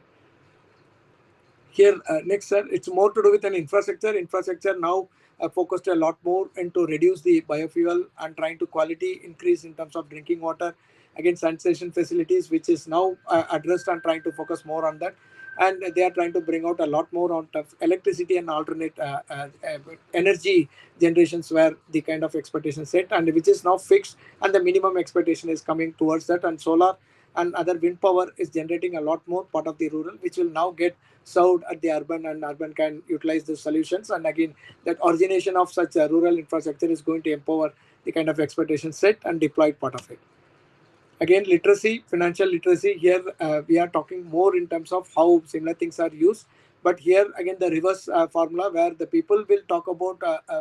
Here, next, sir, it's more to do with an infrastructure. Infrastructure now focused a lot more into reduce the biofuel and trying to quality increase in terms of drinking water. Again, sanitation facilities, which is now addressed and trying to focus more on that. And they are trying to bring out a lot more on electricity and alternate energy generations where the kind of expectation set and which is now fixed, and the minimum expectation is coming towards that. And solar and other wind power is generating a lot more part of the rural, which will now get served at the urban, and urban can utilize the solutions. And again, that origination of such a rural infrastructure is going to empower the kind of expectation set and deployed part of it. Again, literacy, financial literacy, here we are talking more in terms of how similar things are used. But here again, the reverse formula where the people will talk about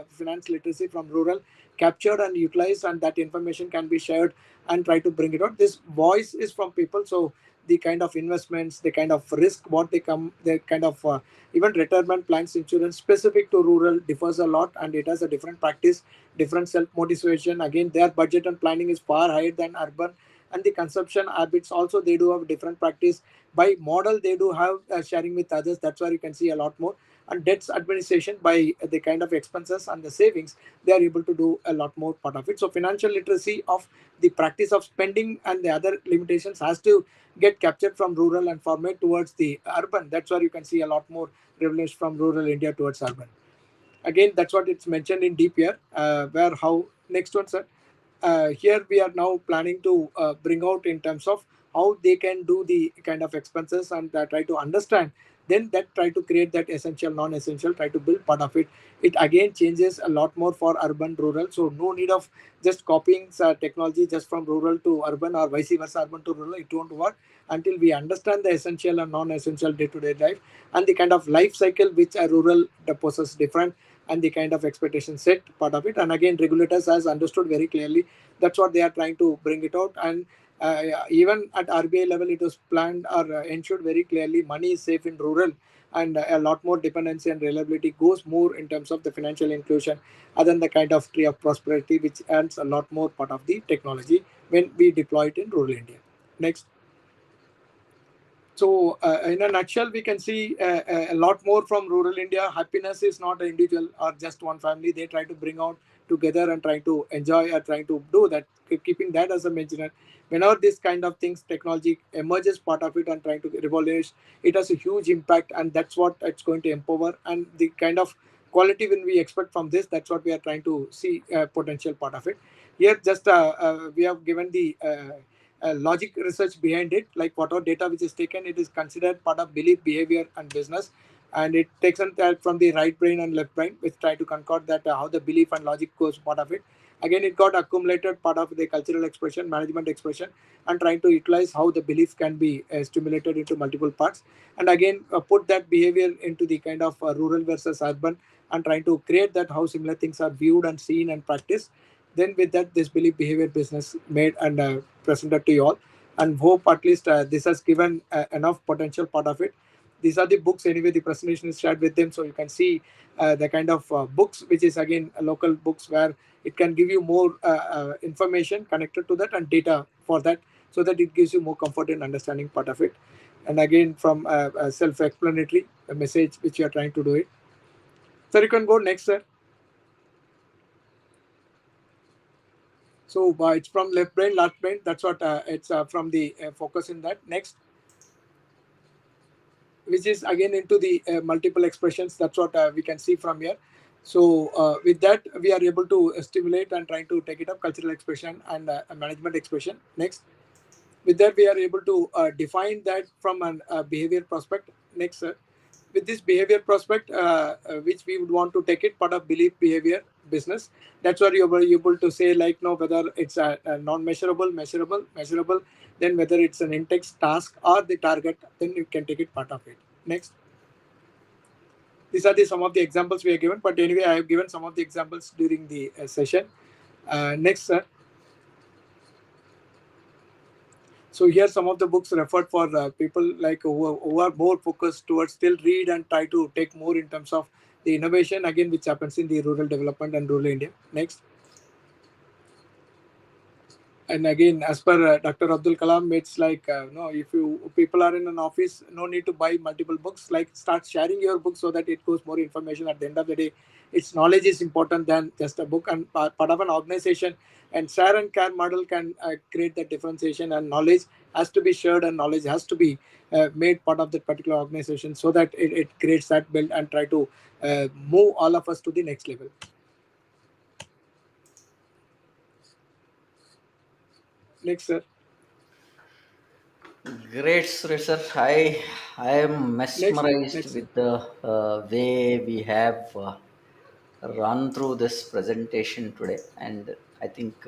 finance literacy from rural, captured and utilized, and that information can be shared and try to bring it out. This voice is from people, so the kind of investments, the kind of risk, what they come, the kind of even retirement plans, insurance specific to rural differs a lot, and it has a different practice, different self motivation. Again, their budget and planning is far higher than urban, and the consumption habits also they do have different practice. By model they do have sharing with others, that's where you can see a lot more. And debts administration by the kind of expenses and the savings, they are able to do a lot more part of it. So financial literacy of the practice of spending and the other limitations has to get captured from rural and format towards the urban. That's where you can see a lot more revolution from rural India towards urban. Again, that's what it's mentioned in deep here, where how next one, sir. Here we are now planning to bring out in terms of how they can do the kind of expenses and try to understand, then that try to create that essential non-essential, try to build part of it. It again changes a lot more for urban rural, so no need of just copying technology just from rural to urban or vice versa urban to rural. It won't work until we understand the essential and non-essential day-to-day life, and the kind of life cycle which a rural possesses different, and the kind of expectation set part of it. And again, regulators has understood very clearly, that's what they are trying to bring it out. And even at RBI level, it was planned or ensured very clearly money is safe in rural, and a lot more dependency and reliability goes more in terms of the financial inclusion, other than the kind of tree of prosperity, which earns a lot more part of the technology when we deploy it in rural India. Next. So, in a nutshell, we can see a lot more from rural India. Happiness is not an individual or just one family. They try to bring out together and try to enjoy or trying to do that, keeping that as a mention. Whenever this kind of things, technology emerges part of it and trying to revolutionize, it has a huge impact, and that's what it's going to empower. And the kind of quality when we expect from this, that's what we are trying to see potential part of it. Here, just we have given the logic research behind it, like whatever data which is taken, it is considered part of belief, behavior, and business. And it takes on that from the right brain and left brain, which try to concord that how the belief and logic goes part of it. Again, it got accumulated part of the cultural expression, management expression, and trying to utilize how the belief can be stimulated into multiple parts. And again, put that behavior into the kind of rural versus urban, and trying to create that how similar things are viewed and seen and practiced. Then with that, this belief behavior business made and presented to you all, and hope at least this has given enough potential part of it. These are the books anyway, the presentation is shared with them, so you can see the kind of books, which is again local books where it can give you more information connected to that and data for that, so that it gives you more comfort in understanding part of it. And again, from self-explanatory message which you are trying to do it. So you can go next, sir. So it's from left brain, left brain. That's what it's from the focus in that. Next, which is again into the multiple expressions. That's what we can see from here. So with that, we are able to stimulate and trying to take it up cultural expression and management expression. Next, with that, we are able to define that from a behavior prospect. Next, sir. With this behavior prospect, which we would want to take it part of belief behavior business. That's where you were able to say like no, whether it's a non-measurable, measurable, then whether it's an index task or the target, then you can take it part of it. Next. These are the some of the examples we are given, but anyway, I have given some of the examples during the session. Next, sir. So here some of the books referred for people like who are more focused towards still read and try to take more in terms of the innovation again, which happens in the rural development and rural India. Next. And again, as per Dr. Abdul Kalam, it's like no, if you people are in an office, no need to buy multiple books. Like start sharing your book so that it goes more information. At the end of the day, its knowledge is important than just a book. And part of an organization and share and care model can create that differentiation, and knowledge has to be shared and knowledge has to be made part of that particular organization so that it creates that build and try to move all of us to the next level. Next, sir.
Great, Suresh sir. I am
Next,
mesmerized
next, sir.
with the way we have run through this presentation today, and I think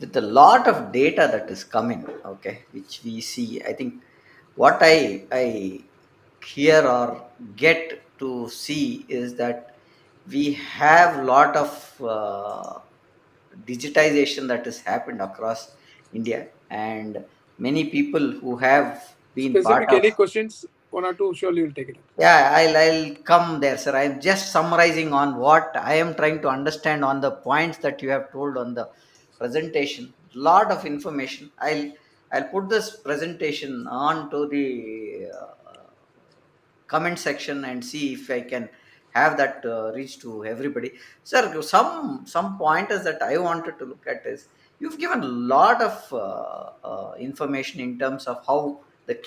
with a lot of data that is coming, okay, which we see, I think what I hear or get to see is that we have lot of digitization that has happened across India, and many people who have been part
Specific
of.
any questions? One or two, surely you'll take it up.
Yeah, I'll come there, sir. I'm just summarizing on what I am trying to understand on the points that you have told on the presentation. Lot of information. I'll put this presentation on to the comment section and see if I can have that reach to everybody. Sir, some pointers that I wanted to look at is you've given a lot of information in terms of how the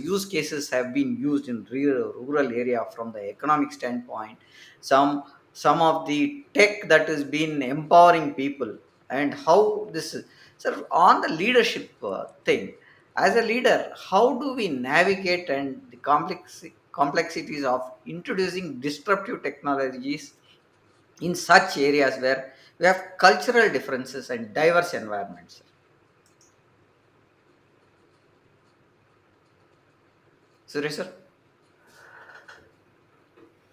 use cases have been used in rural area from the economic standpoint. Some of the tech that has been empowering people, and how this is. Sir, on the leadership thing, as a leader, how do we navigate and the complexities of introducing disruptive technologies in such areas where we have cultural differences and diverse environments? Suresh sir?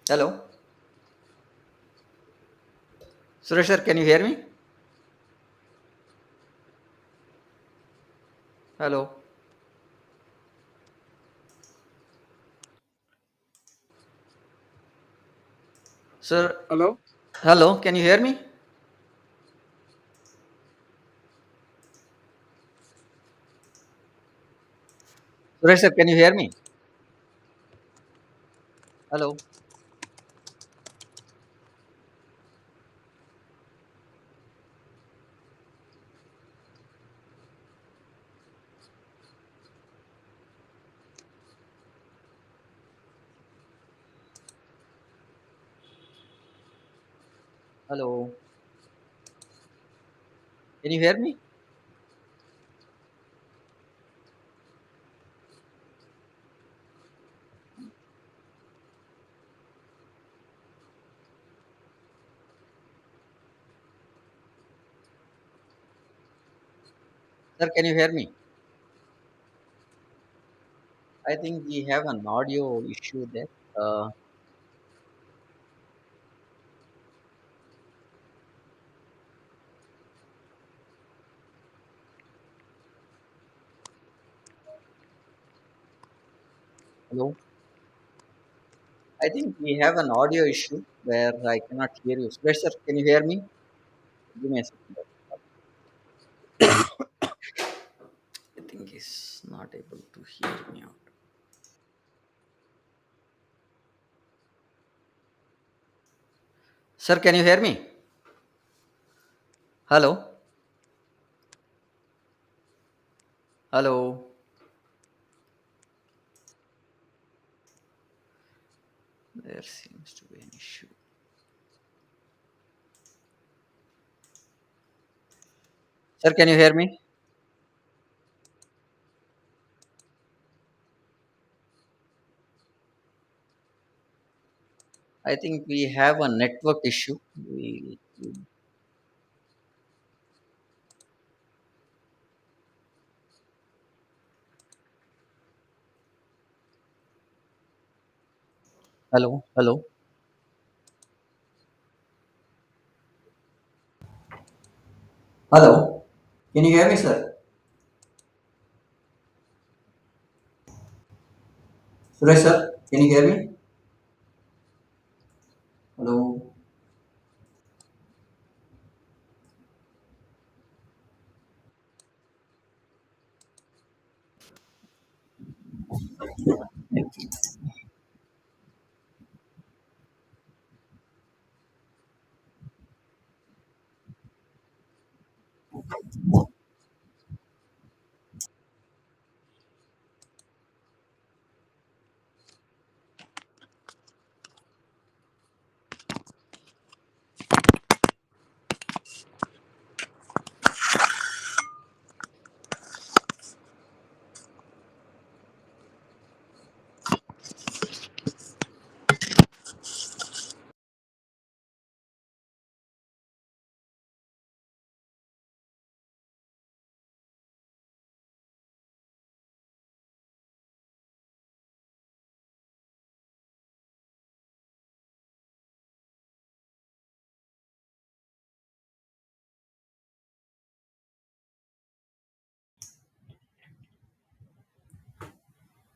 Hello? Suresh sir, can you hear me? Hello? Sir,
Hello?
hello, can you hear me? Suresh sir, can you hear me? Hello? Hello? Can you hear me? Sir, can you hear me? I think we have an audio issue there. Hello? I think we have an audio issue where I cannot hear you. Suresh sir, can you hear me? Give me a second. I think he's not able to hear me out. Sir, can you hear me? Hello? Hello? There seems to be an issue. Sir, can you hear me? I think we have a network issue. Hello? Hello? Hello? Can you hear me, sir? Suresh sir, can you hear me? Hello?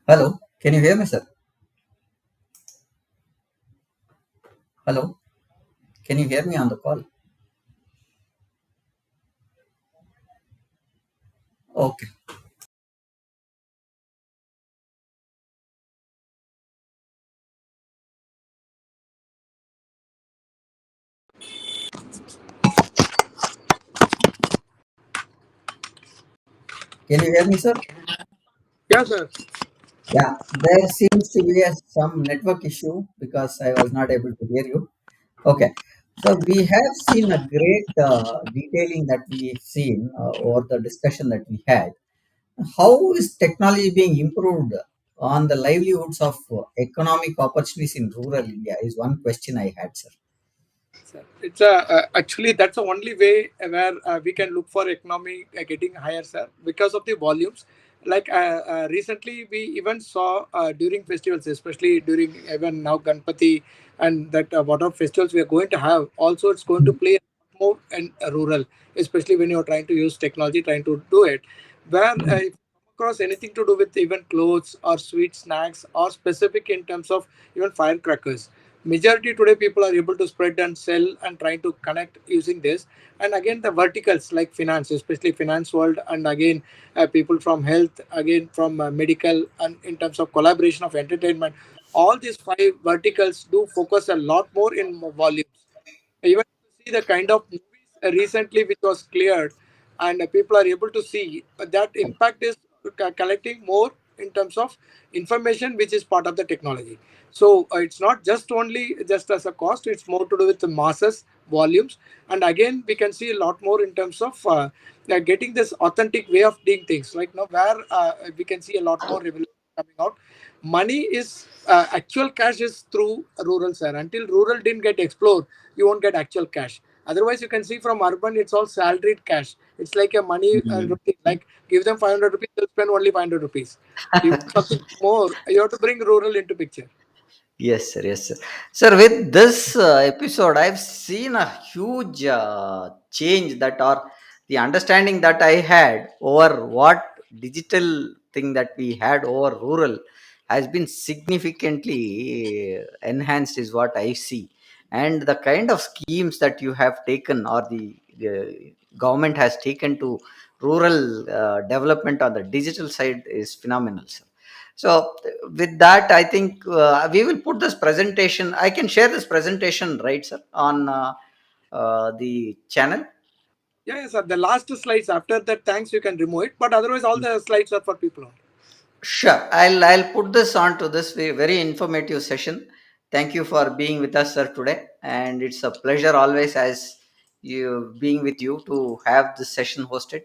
Hello, can you hear me, sir? Hello, can you hear me on the call? Okay. Can you hear me, sir?
Yeah, sir.
Yeah, there seems to be some network issue because I was not able to hear you. Okay, so we have seen a great detailing that we've seen over the discussion that we had. How is technology being improved on the livelihoods of economic opportunities in rural India? Is one question I had, sir.
Sir, it's actually that's the only way where we can look for economy getting higher, sir, because of the volumes. Like recently, we even saw during festivals, especially during even now Ganpati and that what are festivals we are going to have. Also, it's going to play more in rural, especially when you're trying to use technology, trying to do it. Where if you come across anything to do with even clothes or sweet snacks or specific in terms of even firecrackers, majority today people are able to spread and sell and trying to connect using this. And again the verticals like finance, especially finance world, and again people from health, again from medical, and in terms of collaboration of entertainment, all these five verticals do focus a lot more in volumes. Even to see the kind of movies recently which was cleared, and people are able to see that impact is collecting more in terms of information which is part of the technology. So it's not just only just as a cost, it's more to do with the masses volumes. And again we can see a lot more in terms of getting this authentic way of doing things, like now where we can see a lot more revolution coming out. Money is actual cash is through rural, sir. Until rural didn't get explored, you won't get actual cash. Otherwise, you can see from urban, it's all salaried cash. It's like a money
Mhm.
routine. Like give them 500 rupees, they'll spend only 500 rupees. You want something more, you have to bring rural into picture.
Yes, sir. Yes, sir. Sir, with this episode, I've seen a huge change that, or the understanding that I had over what digital thing that we had over rural has been significantly enhanced, is what I see. And the kind of schemes that you have taken, or the government has taken to rural development on the digital side, is phenomenal, sir. So with that, I think we will put this presentation. I can share this presentation, right, sir, on the channel.
Yeah, yes, sir. The last slides after that, thanks, you can remove it. But otherwise, all the slides are for people only.
Sure, I'll put this on to this very informative session. Thank you for being with us, sir, today, and it's a pleasure always as you being with you to have this session hosted.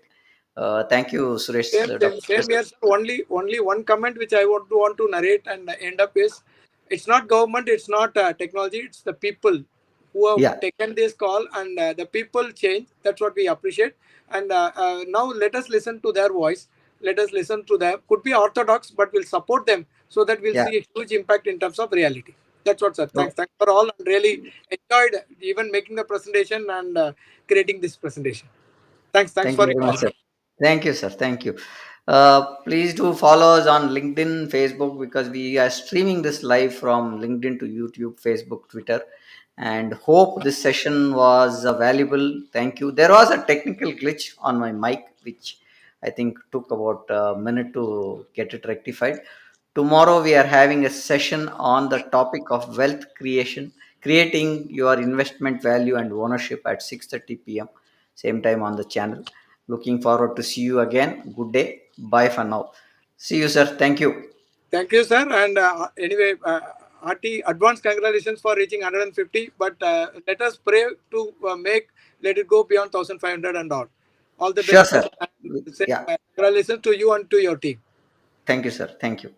Thank you, Suresh, Dr.
Same
Suresh.
here, sir. Only one comment which I want to narrate and end up is, it's not government, it's not technology, it's the people who have
Yeah,
taken this call, and the people change. That's what we appreciate. And now let us listen to their voice. Let us listen to them. Could be orthodox, but we'll support them so that we'll
yeah.
see a huge impact in terms of reality. That's what, sir.
Oh,
Thanks for all. And really enjoyed even making the presentation and creating this presentation. Thanks
thank
for
you very
your
much,
call.
sir. Thank you, sir. Thank you. Please do follow us on LinkedIn, Facebook, because we are streaming this live from LinkedIn to YouTube, Facebook, Twitter, and hope this session was valuable. Thank you. There was a technical glitch on my mic, which I think took about a minute to get it rectified. Tomorrow we are having a session on the topic of wealth creation, creating your investment value and ownership at 6:30 p.m. Same time on the channel. Looking forward to see you again. Good day. Bye for now. See you, sir. Thank you.
Thank you, sir. And anyway, hearty advance congratulations for reaching 150. But let us pray to let it go beyond 1,500 and all. All the
Sure,
best,
sir.
sir. And
Yeah.
congratulations to you and to your team.
Thank you, sir. Thank you.